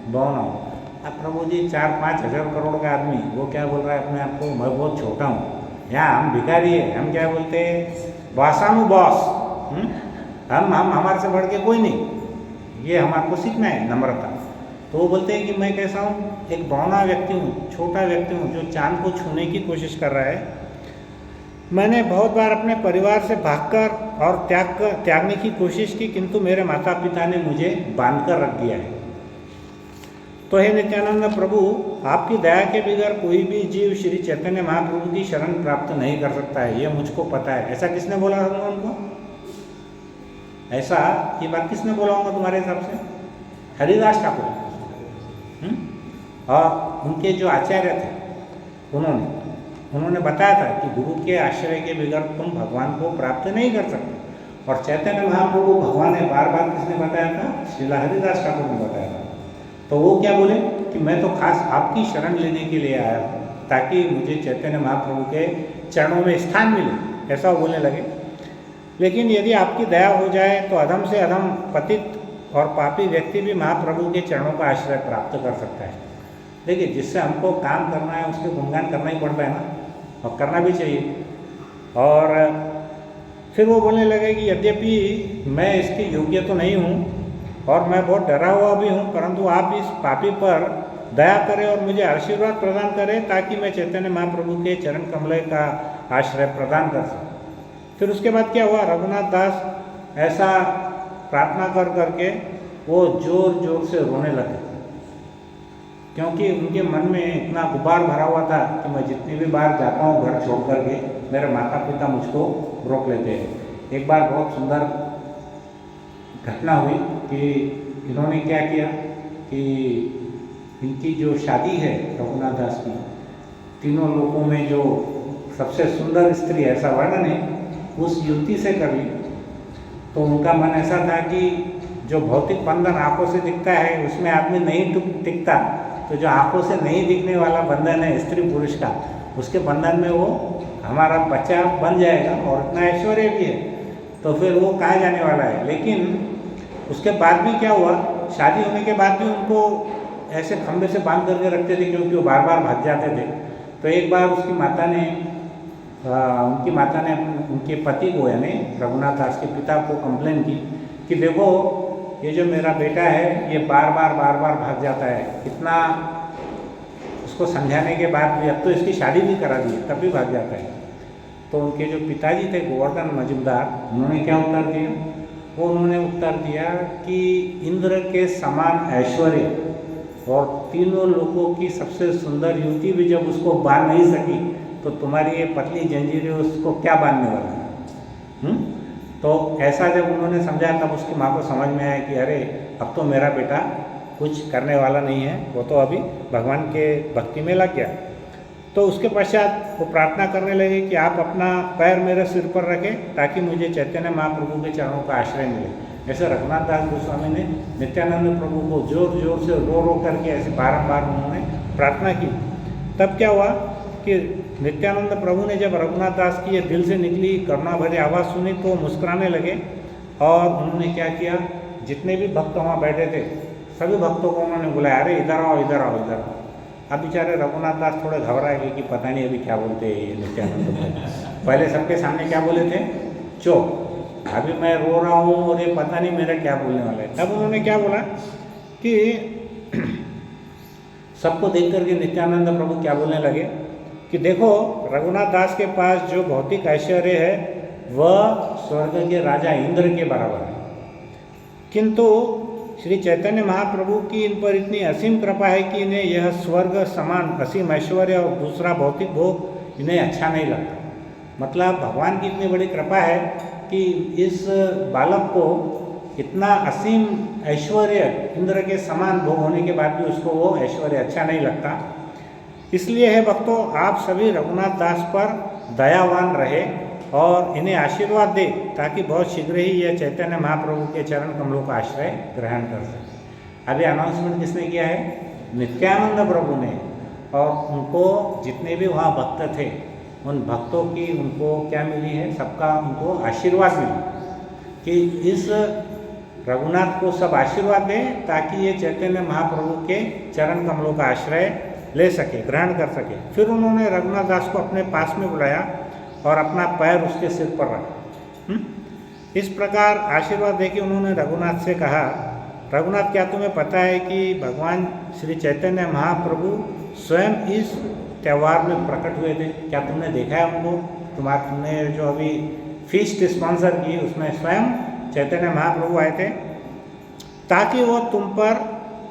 बौना हूँ। अब प्रभु जी 4-5 हज़ार करोड़ का आदमी, वो क्या बोल रहा है अपने आप को, मैं बहुत छोटा हूँ। यहाँ हम भिखारी है, हम क्या बोलते हैं, बॉसानु बॉस, हम हमारे से बढ़ के कोई नहीं। ये हमारे को सीखना है, नम्रता। तो वो बोलते हैं कि मैं कैसा हूँ, एक बौना व्यक्ति हूँ, छोटा व्यक्ति हूँ, जो चांद को छूने की कोशिश कर रहा है। मैंने बहुत बार अपने परिवार से भागकर और त्यागने की कोशिश की, किंतु मेरे माता पिता ने मुझे बांधकर रख दिया है। तो हे नित्यानंद प्रभु, आपकी दया के बगैर कोई भी जीव श्री चैतन्य महाप्रभु की शरण प्राप्त नहीं कर सकता है, यह मुझको पता है। ऐसा किसने बोला होगा उनको? ऐसा ये बात किसने बोला होगा तुम्हारे हिसाब से? हरिदास ठाकुर। और उनके जो आचार्य थे, उन्होंने बताया था कि गुरु के आश्रय के बगैर तुम भगवान को प्राप्त नहीं कर सकते। और चैतन्य महाप्रभु भगवान ने बार बार किसने बताया था? श्रीला हरिदास ठाकुर ने बताया था। तो वो क्या बोले कि मैं तो खास आपकी शरण लेने के लिए आया हूँ, ताकि मुझे चैतन्य महाप्रभु के चरणों में स्थान मिले, ऐसा वो बोलने लगे। लेकिन यदि आपकी दया हो जाए तो अधम से अधम पतित और पापी व्यक्ति भी महाप्रभु के चरणों का आश्रय प्राप्त कर सकता है। देखिए, जिससे हमको काम करना है उसके गुणगान करना ही पड़ता है ना, और करना भी चाहिए। और फिर वो बोलने लगे कि यद्यपि मैं इसके योग्य तो नहीं हूँ और मैं बहुत डरा हुआ भी हूँ, परंतु आप इस पापी पर दया करें और मुझे आशीर्वाद प्रदान करें, ताकि मैं चैतन्य महाप्रभु के चरण कमल का आश्रय प्रदान कर सकूँ। फिर उसके बाद क्या हुआ, रघुनाथ दास ऐसा प्रार्थना कर करके वो जोर जोर से रोने लगे, क्योंकि उनके मन में इतना गुबार भरा हुआ था कि मैं जितनी भी बार जाता हूँ घर छोड़ करके, मेरे माता पिता मुझको रोक लेते हैं। एक बार बहुत सुंदर घटना हुई कि इन्होंने क्या किया कि इनकी जो शादी है रघुनाथ दास की, तीनों लोगों में जो सबसे सुंदर स्त्री, ऐसा वर्णन है, उस युवती से कर ली। तो उनका मन ऐसा था कि जो भौतिक बंधन आंखों से दिखता है उसमें आदमी नहीं टिकता, तो जो आंखों से नहीं दिखने वाला बंधन है स्त्री पुरुष का, उसके बंधन में वो हमारा बच्चा बन जाएगा और इतना ऐश्वर्य भी है, तो फिर वो कहाँ जाने वाला है। लेकिन उसके बाद भी क्या हुआ, शादी होने के बाद भी उनको ऐसे खंबे से बांध करके रखते थे, क्योंकि वो बार बार भाग जाते थे। तो एक बार उनकी माता ने उनके पति को, यानी रघुनाथ दास के पिता को कंप्लेन की कि देखो, ये जो मेरा बेटा है ये बार बार भाग जाता है, इतना उसको समझाने के बाद भी, अब तो इसकी शादी भी करा दी तब भी भाग जाता है। तो उनके जो पिताजी थे गोवर्धन मजुमदार, उन्होंने क्या उत्तर दिया? वो उन्होंने उत्तर दिया कि इंद्र के समान ऐश्वर्य और तीनों लोगों की सबसे सुंदर युवती भी जब उसको बांध नहीं सकी, तो तुम्हारी ये पतली जंजीरें उसको क्या बांधने वाला है? तो ऐसा जब उन्होंने समझाया तब उसकी माँ को समझ में आया कि अरे अब तो मेरा बेटा कुछ करने वाला नहीं है, वो तो अभी भगवान के भक्ति में लग गया। तो उसके पश्चात वो प्रार्थना करने लगे कि आप अपना पैर मेरे सिर पर रखें ताकि मुझे चैतन्य महाप्रभु के चरणों का आश्रय मिले। ऐसे रघुनाथ दास गोस्वामी ने नित्यानंद प्रभु को जोर जोर से रो रो करके ऐसे बारंबार उन्होंने प्रार्थना की। तब क्या हुआ कि नित्यानंद प्रभु ने जब रघुनाथ दास की ये दिल से निकली करुणा भरी आवाज़ सुनी तो मुस्कुराने लगे और उन्होंने क्या किया, जितने भी भक्त वहाँ बैठे थे सभी भक्तों को उन्होंने बुलाया, अरे इधर आओ इधर आओ इधर आओ। अब बेचारे रघुनाथ दास थोड़े घबरा गए कि पता नहीं अभी क्या बोलते हैं ये नित्यानंद प्रभु। पहले सबके सामने क्या बोले थे, चुप, अभी मैं रो रहा हूँ और ये पता नहीं मेरा क्या बोलने वाला है। तब उन्होंने क्या बोला कि सबको देख करके नित्यानंद प्रभु क्या बोलने लगे कि देखो रघुनाथ दास के पास जो भौतिक ऐश्वर्य है वह स्वर्ग के राजा इंद्र के बराबर है, किंतु श्री चैतन्य महाप्रभु की इन पर इतनी असीम कृपा है कि इन्हें यह स्वर्ग समान असीम ऐश्वर्य और दूसरा भौतिक भोग इन्हें अच्छा नहीं लगता। मतलब भगवान की इतनी बड़ी कृपा है कि इस बालक को इतना असीम ऐश्वर्य इंद्र के समान भोग होने के बाद भी उसको वो ऐश्वर्य अच्छा नहीं लगता। इसलिए है भक्तों, आप सभी रघुनाथ दास पर दयावान रहे और इन्हें आशीर्वाद दे ताकि बहुत शीघ्र ही यह चैतन्य महाप्रभु के चरण कमलों का आश्रय ग्रहण कर सके। अभी अनाउंसमेंट किसने किया है, नित्यानंद प्रभु ने। और उनको जितने भी वहाँ भक्त थे उन भक्तों की उनको क्या मिली है, सबका उनको आशीर्वाद मिला कि इस रघुनाथ को सब आशीर्वाद दें ताकि ये चैतन्य महाप्रभु के चरण कमलों का आश्रय ले सके, ग्रहण कर सके। फिर उन्होंने रघुनाथ दास को अपने पास में बुलाया और अपना पैर उसके सिर पर रखा। इस प्रकार आशीर्वाद देके उन्होंने रघुनाथ से कहा, रघुनाथ क्या तुम्हें पता है कि भगवान श्री चैतन्य महाप्रभु स्वयं इस त्यौहार में प्रकट हुए थे? क्या तुमने देखा है उनको? तुमने जो अभी फीस्ट स्पॉन्सर की उसमें स्वयं चैतन्य महाप्रभु आए थे ताकि वो तुम पर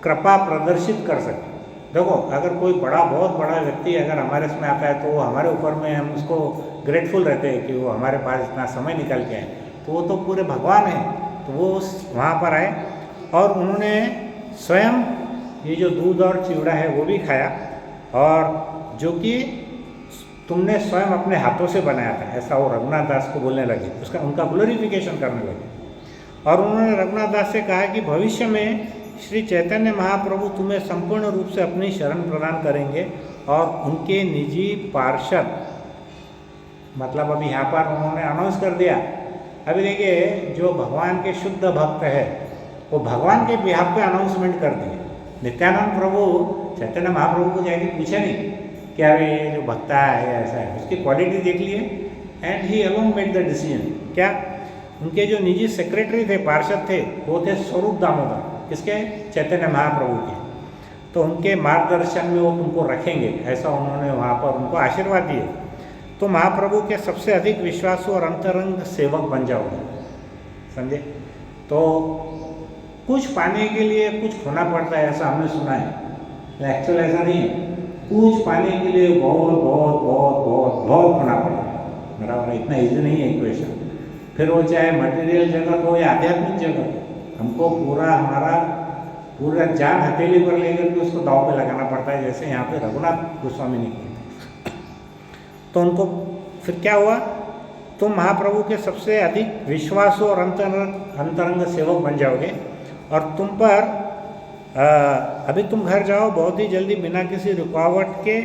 कृपा प्रदर्शित कर सके। देखो अगर कोई बहुत बड़ा व्यक्ति अगर हमारे इसमें आता है तो वो हमारे ऊपर में हम उसको ग्रेटफुल रहते हैं कि वो हमारे पास इतना समय निकल के आए, तो वो तो पूरे भगवान हैं। तो वो वहाँ पर आए और उन्होंने स्वयं ये जो दूध और चिवड़ा है वो भी खाया और जो कि तुमने स्वयं अपने हाथों से बनाया था, ऐसा वो रघुनाथ दास को बोलने लगे, उसका उनका ग्लोरिफिकेशन करने लगे। और उन्होंने रघुनाथ दास से कहा कि भविष्य में श्री चैतन्य महाप्रभु तुम्हें संपूर्ण रूप से अपनी शरण प्रदान करेंगे और उनके निजी पार्षद, मतलब अभी यहाँ पर उन्होंने अनाउंस कर दिया। अभी देखिए जो भगवान के शुद्ध भक्त है वो भगवान के बिहाफ पे अनाउंसमेंट कर दिए। नित्यानंद प्रभु चैतन्य महाप्रभु को जाके पूछे नहीं कि अरे ये जो भक्ता है ऐसा है, उसकी क्वालिटी देख लिए and he alone made the decision. क्या उनके जो निजी सेक्रेटरी थे, पार्षद थे, वो थे स्वरूप दामोदर, किसके? चैतन्य महाप्रभु के। तो उनके मार्गदर्शन में वो तुमको रखेंगे, ऐसा उन्होंने वहाँ पर उनको आशीर्वाद दिए। तो महाप्रभु के सबसे अधिक विश्वासु और अंतरंग सेवक बन जाओगे, समझे? तो कुछ पाने के लिए कुछ खोना पड़ता है, ऐसा हमने सुना है। एक्चुअल ऐसा नहीं है, कुछ पाने के लिए बहुत बहुत बहुत बहुत बहुत खोना पड़ता है, बराबर? इतना ईजी नहीं है इक्वेशन। फिर वो चाहे मटेरियल जगत हो या आध्यात्मिक जगत, हमको पूरा हमारा पूरा जान हथेली पर लेकर के उसको दाव पे लगाना पड़ता है, जैसे यहाँ पे रघुनाथ गोस्वामी ने किया। तो उनको फिर क्या हुआ, तुम महाप्रभु के सबसे अधिक विश्वासु और अंतरंग सेवक बन जाओगे और तुम पर अभी तुम घर जाओ, बहुत ही जल्दी बिना किसी रुकावट के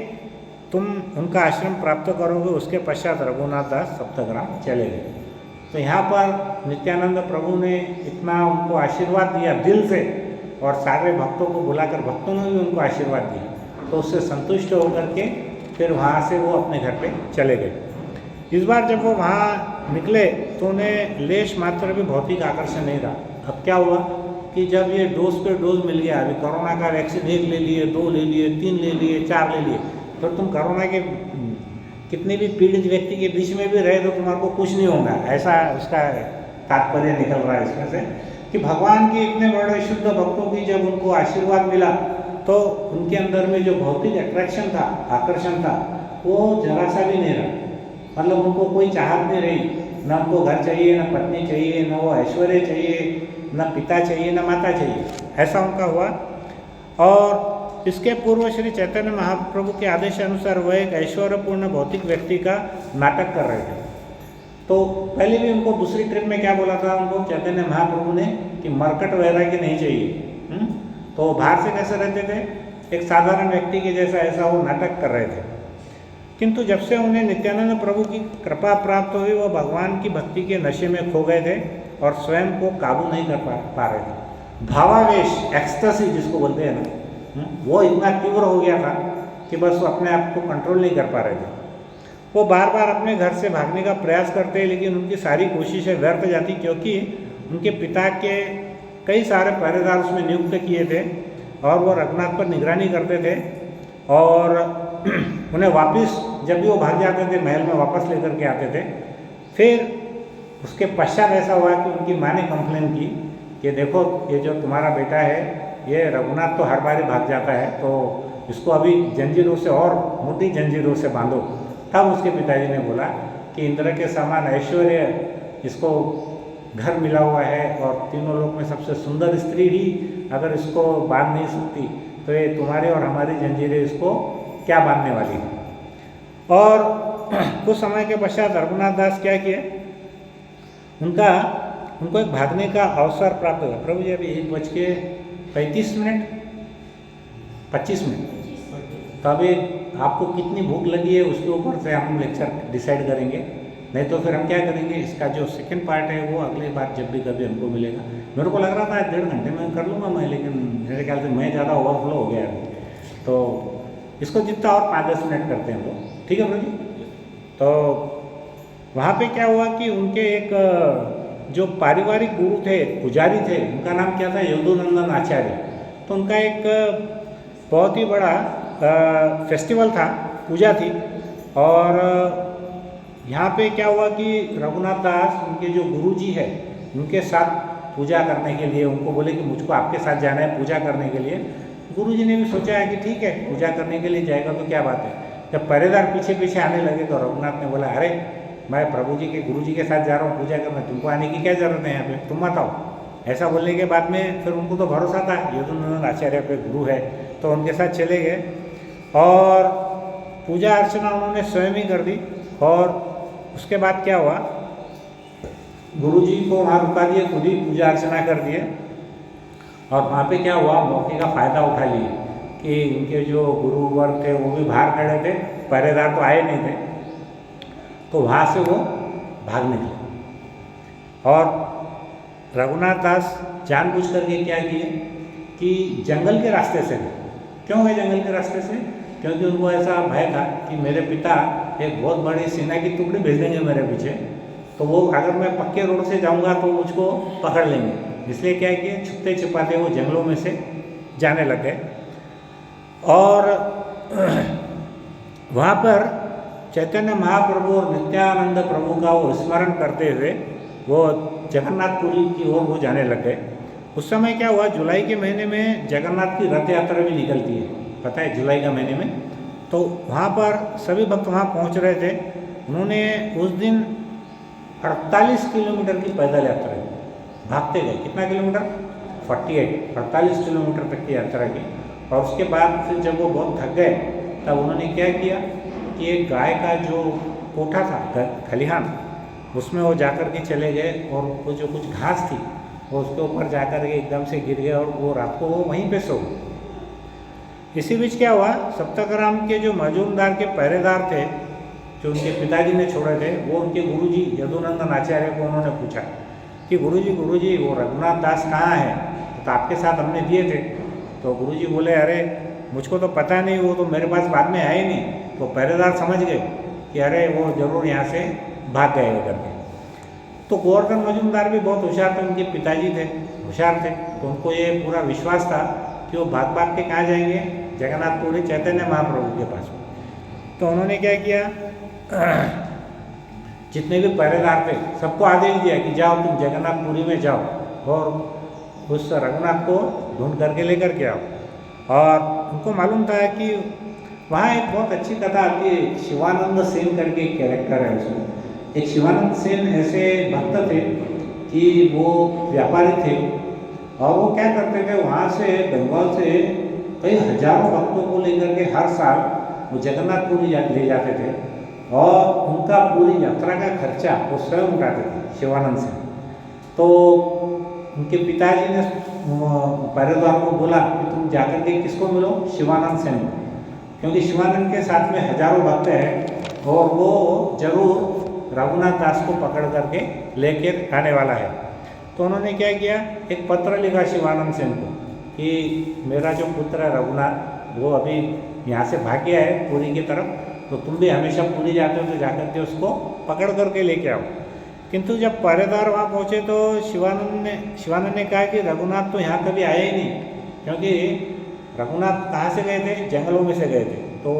तुम उनका आश्रम प्राप्त करोगे। उसके पश्चात रघुनाथ दास सप्तग्राम चले गए। तो यहाँ पर नित्यानंद प्रभु ने इतना उनको आशीर्वाद दिया दिल से और सारे भक्तों को बुलाकर भक्तों ने भी उनको आशीर्वाद दिया, तो उससे संतुष्ट होकर के फिर वहाँ से वो अपने घर पे चले गए। इस बार जब वो वहाँ निकले तो उन्हें लेश मात्र भी भौतिक आकर्षण नहीं रहा। अब क्या हुआ कि जब ये डोज पे डोज मिल गया, अभी कोरोना का वैक्सीन 1 ले लिए, 2 ले लिए, 3 ले लिए, 4 ले लिए, तो तुम कोरोना के कितने भी पीड़ित व्यक्ति के बीच में भी रहे तो तुम्हारे को कुछ नहीं होगा, ऐसा उसका तात्पर्य निकल रहा है इसमें से कि भगवान के इतने बड़े शुद्ध भक्तों की जब उनको आशीर्वाद मिला तो उनके अंदर में जो भौतिक अट्रैक्शन था, आकर्षण था, वो जरा सा भी नहीं रहा। मतलब उनको कोई चाहत नहीं रही ना उनको घर चाहिए, ना पत्नी चाहिए, ना वो ऐश्वर्य चाहिए, ना पिता चाहिए, ना माता चाहिए, ऐसा उनका हुआ। और इसके पूर्व श्री चैतन्य महाप्रभु के आदेश अनुसार वह एक ऐश्वर्यपूर्ण भौतिक व्यक्ति का नाटक कर रहे थे। तो पहले भी उनको दूसरी ट्रिप में क्या बोला था उनको चैतन्य महाप्रभु ने कि मरकट वैराग्य नहीं चाहिए। तो बाहर से कैसे रहते थे, एक साधारण व्यक्ति के जैसा ऐसा वो नाटक कर रहे थे। किंतु जब से उन्हें नित्यानंद प्रभु की कृपा प्राप्त हुई, वह भगवान की भक्ति के नशे में खो गए थे और स्वयं को काबू नहीं कर पा रहे थे। भावावेश, एक्सटेसी जिसको बोलते हैं ना, वो इतना तीव्र हो गया था कि बस वो अपने आप को कंट्रोल नहीं कर पा रहे थे। वो बार बार अपने घर से भागने का प्रयास करते, लेकिन उनकी सारी कोशिशें व्यर्थ जाती, क्योंकि उनके पिता के कई सारे पहरेदार उसमें नियुक्त किए थे और वो रघुनाथ पर निगरानी करते थे। और उन्हें वापस जब भी वो भाग जाते थे महल में वापस लेकर के आते थे। फिर उसके पश्चात ऐसा हुआ कि उनकी माँ ने कंप्लेन की कि देखो ये जो तुम्हारा बेटा है ये रघुनाथ तो हर बार ही भाग जाता है, तो इसको अभी जंजीरों से और मोटी जंजीरों से बांधो। तब उसके पिताजी ने बोला कि इंद्र के समान ऐश्वर्य इसको घर मिला हुआ है और तीनों लोक में सबसे सुंदर स्त्री ही अगर इसको बांध नहीं सकती तो ये तुम्हारे और हमारी जंजीरें इसको क्या बांधने वाली है। और कुछ समय के पश्चात रघुनाथ दास क्या किए, उनको एक भागने का अवसर प्राप्त हुआ। प्रभु जी अभी 1:35 25 मिनट, तो अभी आपको कितनी भूख लगी है उसके ऊपर से हम लेक्चर डिसाइड करेंगे, नहीं तो फिर हम क्या करेंगे, इसका जो सेकंड पार्ट है वो अगली बार जब भी कभी हमको मिलेगा। मेरे को लग रहा था 1.5 घंटे में कर लूँगा मैं, लेकिन मेरे ख्याल से मैं ज़्यादा ओवरफ्लो हो गया है, तो इसको जितना और 5-10 मिनट करते हैं लोग, ठीक है प्रभु जी। तो वहाँ पे क्या हुआ कि उनके एक जो पारिवारिक गुरु थे, पुजारी थे, उनका नाम क्या था, यदुनंदन आचार्य। तो उनका एक बहुत ही बड़ा फेस्टिवल था, पूजा थी। और यहाँ पे क्या हुआ कि रघुनाथ दास उनके जो गुरुजी है उनके साथ पूजा करने के लिए उनको बोले कि मुझको आपके साथ जाना है पूजा करने के लिए। गुरुजी ने भी सोचा है कि ठीक है पूजा करने के लिए जाएगा तो क्या बात है। जब पहरेदार पीछे पीछे आने लगे तो रघुनाथ ने बोला, अरे मैं प्रभु जी के गुरुजी के साथ जा रहा हूँ पूजा करने, तुमको आने की क्या ज़रूरत है यहाँ पे, तुम मत आओ। ऐसा बोलने के बाद में फिर उनको तो भरोसा था यदुनंदन आचार्य पे गुरु है, तो उनके साथ चले गए और पूजा अर्चना उन्होंने स्वयं ही कर दी। और उसके बाद क्या हुआ, गुरुजी को वहाँ रुका दिए, खुद ही पूजा अर्चना कर दिए। और वहाँ पे क्या हुआ, मौके का फ़ायदा उठा लिए कि उनके जो गुरुवर थे वो भी बाहर खड़े थे, पहरेदार तो आए नहीं थे, तो वहाँ से वो भाग निकले। और रघुनाथ दास जानबूझ करके क्या किए कि जंगल के रास्ते से गए। क्यों गए जंगल के रास्ते से, क्योंकि उनको ऐसा भय था कि मेरे पिता एक बहुत बड़ी सेना की टुकड़ी भेज देंगे मेरे पीछे, तो वो अगर मैं पक्के रोड से जाऊंगा तो मुझको पकड़ लेंगे। इसलिए क्या किए, छुपते छिपाते वो जंगलों में से जाने लग गए। और वहाँ पर चैतन्य महाप्रभु और नित्यानंद प्रभु का वो स्मरण करते हुए वो जगन्नाथपुरी की ओर वो जाने लग गए। उस समय क्या हुआ, जुलाई के महीने में जगन्नाथ की रथ यात्रा भी निकलती है, पता है, जुलाई का महीने में। तो वहाँ पर सभी भक्त वहाँ पहुँच रहे थे। उन्होंने उस दिन 48 किलोमीटर की पैदल यात्रा की, भागते गए। कितना किलोमीटर, 48 किलोमीटर तक की यात्रा की। और उसके बाद फिर जब वो बहुत थक गए तब उन्होंने क्या किया कि एक गाय का जो कोठा था, खलिहान, उसमें वो जाकर के चले गए और वो जो कुछ घास थी वो उसके ऊपर जाकर के एकदम से गिर गए और वो रात को वो वहीं पे सो गए। इसी बीच क्या हुआ, सप्तग्राम के जो मजूमदार के पहरेदार थे जो उनके पिताजी ने छोड़े थे, वो उनके गुरुजी यदुनंदन आचार्य को उन्होंने पूछा कि गुरुजी वो रघुनाथ दास कहाँ है, तो आपके साथ हमने दिए थे। तो गुरुजी बोले, अरे मुझको तो पता नहीं, वो तो मेरे पास बाद में आए नहीं। तो पहरेदार समझ गए कि अरे वो जरूर यहाँ से भाग गए करके। तो गोवर्धन मजूमदार भी बहुत होशियार थे, उनके पिताजी थे, होशियार थे, तो उनको ये पूरा विश्वास था कि वो भाग भाग के कहाँ जाएंगे, जगन्नाथपुरी चैतन्य महाप्रभु के पास। तो उन्होंने क्या किया, जितने भी पहरेदार थे सबको आदेश दिया कि जाओ तुम जगन्नाथपुरी में जाओ और उस रघुनाथ को ढूंढ करके लेकर के आओ। और उनको मालूम था कि वहाँ एक बहुत अच्छी कथा आती है, शिवानंद सेन करके एक कैरेक्टर है उसमें, एक शिवानंद सेन ऐसे भक्त थे कि वो व्यापारी थे और वो क्या करते थे, वहाँ से बंगाल से कई हजारों भक्तों को लेकर के हर साल वो जगन्नाथपुरी ले जाते थे और उनका पूरी यात्रा का खर्चा वो स्वयं उठाते थे शिवानंद सेन। तो उनके पिताजी ने पहरेदार को बोला कि तुम जाकर के किसको मिलो, शिवानंद सेन को, क्योंकि शिवानंद के साथ में हजारों भक्त हैं और वो जरूर रघुनाथ दास को पकड़ करके लेकर आने वाला है। तो उन्होंने क्या किया, एक पत्र लिखा शिवानंद सेन को कि मेरा जो पुत्र है रघुनाथ वो अभी यहाँ से भाग गया है पुरी की तरफ, तो तुम भी हमेशा पुरी जाते हो तो जाकर के उसको पकड़ करके लेके आओ। किंतु जब पहरेदार वहाँ पहुँचे तो शिवानंद ने कहा कि रघुनाथ तो यहाँ कभी आए ही नहीं, क्योंकि रघुनाथ कहाँ से गए थे, जंगलों में से गए थे। तो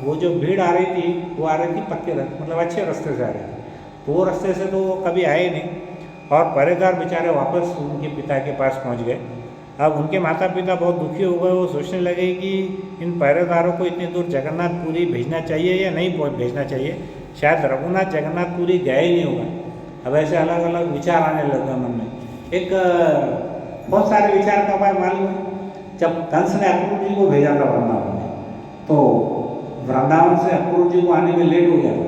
वो जो भीड़ आ रही थी वो आ रही थी पक्के मतलब अच्छे रास्ते से आ रही थी, तो वो रास्ते से तो वो कभी आए नहीं। और पहरेदार बेचारे वापस उनके पिता के पास पहुँच गए। अब उनके माता पिता बहुत दुखी हो गए, वो सोचने लगे कि इन पहरेदारों को इतनी दूर जगन्नाथपुरी भेजना चाहिए या नहीं भेजना चाहिए, शायद रघुनाथ जगन्नाथपुरी गए ही नहीं होगा। अब ऐसे अलग अलग विचार आने लगे मन में। एक बहुत सारे विचार का भाई मालूम है, जब कंस ने अक्रूर जी को भेजा था वृंदावन में, तो वृंदावन से अक्रूर जी को आने में लेट हो गया था,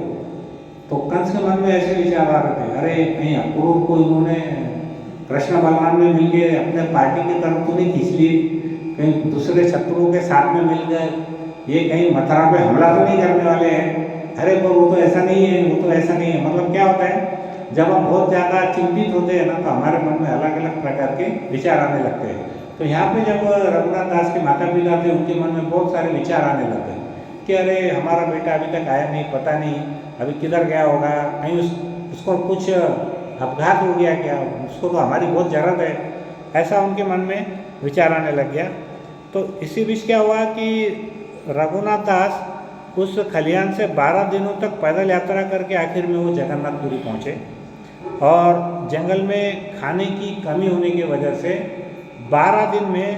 तो कंस के मन में ऐसे विचार आ रहे थे, अरे कहीं अक्रूर को इन्होंने कृष्ण बलराम में मिल के अपने पार्टी की तरफ तो नहीं खींच लिए, कहीं दूसरे शत्रुओं के साथ में मिल गए, ये कहीं मथुरा पे हमला तो नहीं करने वाले हैं। अरे पर वो तो ऐसा नहीं है, वो तो ऐसा नहीं है। मतलब क्या होता है, जब हम बहुत ज़्यादा चिंतित होते हैं ना, तो हमारे मन में अलग अलग प्रकार के विचार आने लगते हैं। तो यहाँ पे जब रघुनाथ दास के माता पिता थे, उनके मन में बहुत सारे विचार आने लगे कि अरे हमारा बेटा अभी तक आया नहीं, पता नहीं अभी किधर गया होगा, कहीं उसको कुछ अपघात हो गया क्या, उसको तो हमारी बहुत ज़रूरत है, ऐसा उनके मन में विचार आने लग गया। तो इसी बीच क्या हुआ कि रघुनाथ दास उस खलिहान से 12 दिनों तक पैदल यात्रा करके आखिर में वो जगन्नाथपुरी पहुँचे। और जंगल में खाने की कमी होने की वजह से 12 दिन में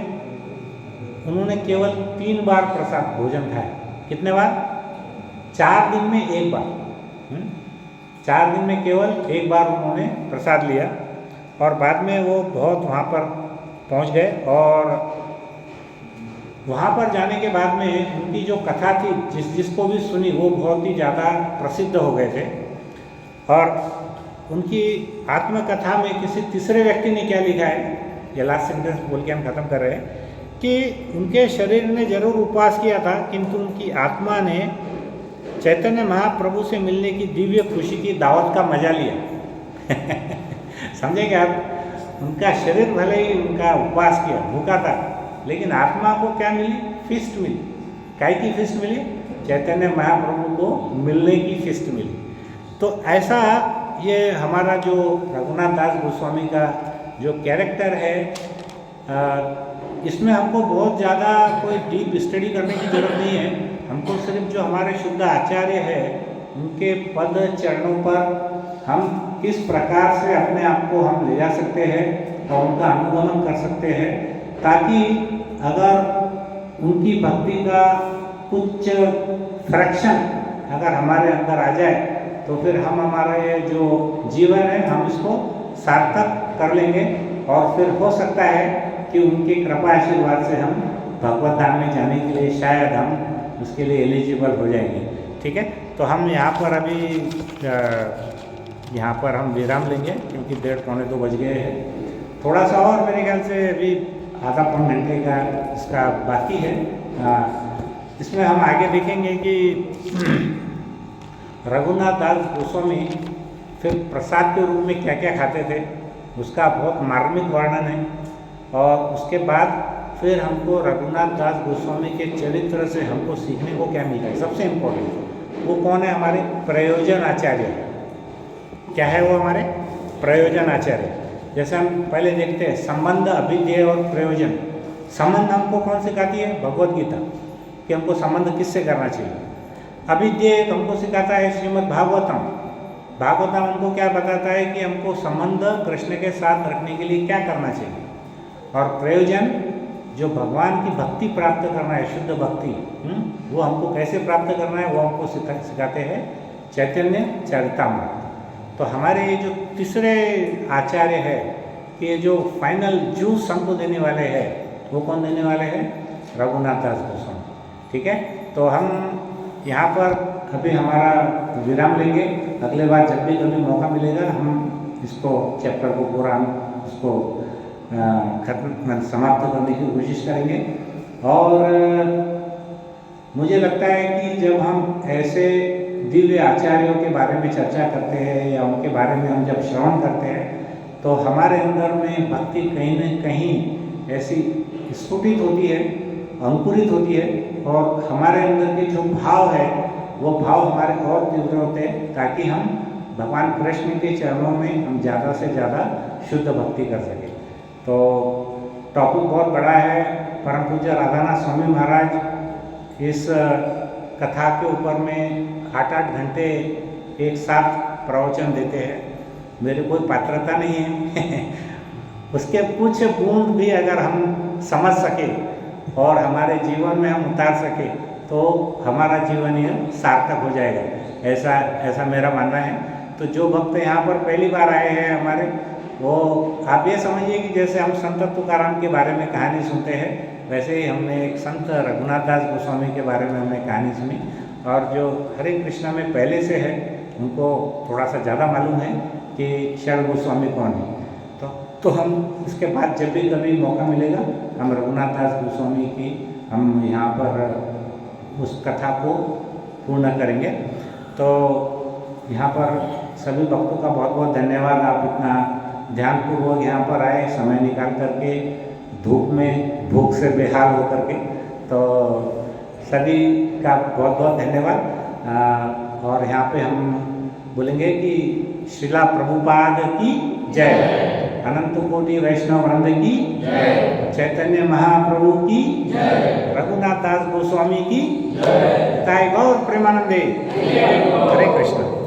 उन्होंने केवल 3 बार प्रसाद भोजन खाया। कितने बार? 4 दिन में 1 बार। 4 दिन में केवल 1 बार उन्होंने प्रसाद लिया। और बाद में वो बहुत वहाँ पर पहुँच गए और वहाँ पर जाने के बाद में उनकी जो कथा थी, जिसको भी सुनी वो बहुत ही ज़्यादा प्रसिद्ध हो गए थे। और उनकी आत्मकथा में किसी तीसरे व्यक्ति ने क्या लिखा है, ये लास्ट सेंटेंस बोल के हम ख़त्म कर रहे हैं, कि उनके शरीर ने जरूर उपवास किया था, किंतु उनकी आत्मा ने चैतन्य महाप्रभु से मिलने की दिव्य खुशी की दावत का मजा लिया। समझेंगे आप, उनका शरीर भले ही उनका उपवास किया, भूखा था, लेकिन आत्मा को क्या मिली? फीस्ट मिली। काय की फीस्ट मिली? चैतन्य महाप्रभु को मिलने की फीस्ट मिली। तो ऐसा ये हमारा जो रघुनाथ दास गोस्वामी का जो कैरेक्टर है, इसमें हमको बहुत ज़्यादा कोई डीप स्टडी करने की ज़रूरत नहीं है। हमको सिर्फ जो हमारे शुद्ध आचार्य है उनके पद चरणों पर हम किस प्रकार से अपने आप को हम ले जा सकते हैं और उनका अनुगमन कर सकते हैं, ताकि अगर उनकी भक्ति का कुछ फ्रैक्शन अगर हमारे अंदर आ जाए तो फिर हम हमारा ये जो जीवन है हम इसको सार्थक कर लेंगे और फिर हो सकता है कि उनकी कृपा आशीर्वाद से हम भगवत धाम में जाने के लिए शायद हम उसके लिए एलिजिबल हो जाएंगे। ठीक है, तो हम यहाँ पर अभी यहाँ पर हम विराम लेंगे क्योंकि 1:30 पौने 2 बज गए हैं। थोड़ा सा और मेरे ख्याल से अभी आधा पौन घंटे का इसका बाकी है। इसमें हम आगे देखेंगे कि रघुनाथ दास गोस्वामी फिर प्रसाद के रूप में क्या क्या खाते थे, उसका बहुत मार्मिक वर्णन है। और उसके बाद फिर हमको रघुनाथ दास गोस्वामी के चरित्र से हमको सीखने को क्या मिलता है, सबसे इम्पोर्टेंट वो कौन है? हमारे प्रयोजन आचार्य। क्या है वो? हमारे प्रयोजन आचार्य। जैसे हम पहले देखते हैं संबंध, अभिधेय और प्रयोजन। संबंध हमको कौन सिखाती है? भगवत गीता, कि हमको संबंध किससे करना चाहिए। अभिधेय हमको सिखाता है श्रीमद् भागवतम। भागवतम हमको क्या बताता है कि हमको संबंध कृष्ण के साथ रखने के लिए क्या करना चाहिए। और प्रयोजन जो भगवान की भक्ति प्राप्त करना है, शुद्ध भक्ति, वो हमको कैसे प्राप्त करना है वो हमको सिखाते हैं चैतन्य चरितामृत। तो हमारे ये जो तीसरे आचार्य है कि ये जो फाइनल जूस हमको देने वाले हैं वो कौन देने वाले हैं? रघुनाथ दास गोस्वामी। ठीक है, तो हम यहाँ पर अभी हमारा विराम लेंगे। अगले बार जब भी कभी मौका मिलेगा हम इसको चैप्टर को पूरा हम इसको खत्म समाप्त करने की कोशिश करेंगे। और मुझे लगता है कि जब हम ऐसे दिव्य आचार्यों के बारे में चर्चा करते हैं या उनके बारे में हम जब श्रवण करते हैं तो हमारे अंदर में भक्ति कहीं न कहीं ऐसी स्फुटित होती है, अंकुरित होती है, और हमारे अंदर के जो भाव है वो भाव हमारे और तीव्र होते हैं ताकि हम भगवान कृष्ण के चरणों में हम ज़्यादा से ज़्यादा शुद्ध भक्ति कर सकें। तो टॉपिक बहुत बड़ा है। परम पूज्य राधानाथ स्वामी महाराज इस कथा के ऊपर में 8-8 घंटे एक साथ प्रवचन देते हैं। मेरी कोई पात्रता नहीं है उसके कुछ बूंद भी अगर हम समझ सके और हमारे जीवन में हम उतार सके तो हमारा जीवन ये सार्थक हो जाएगा, ऐसा मेरा मानना है। तो जो भक्त यहाँ पर पहली बार आए हैं हमारे, वो आप ये समझिए कि जैसे हम संत तुकाराम के बारे में कहानी सुनते हैं वैसे ही हमने एक संत रघुनाथ दास गोस्वामी के बारे में हमने कहानी सुनी। और जो हरे कृष्णा में पहले से है उनको थोड़ा सा ज़्यादा मालूम है कि शरण गोस्वामी कौन है। तो हम इसके बाद जब भी कभी मौका मिलेगा हम रघुनाथ दास गोस्वामी की हम यहाँ पर उस कथा को पूर्ण करेंगे। तो यहाँ पर सभी भक्तों का बहुत बहुत धन्यवाद। आप इतना ध्यानपूर्वक यहाँ पर आए, समय निकाल करके, धूप में भूख से बेहाल होकर के। तो सभी का बहुत बहुत धन्यवाद। और यहाँ पे हम बोलेंगे कि श्रीला प्रभुपाद की जय, अनंत कोटि वैष्णव वृंद की जय, चैतन्य महाप्रभु की जय, रघुनाथ दास गोस्वामी की जय, ताई गौर प्रेमानंदे। हरे कृष्ण।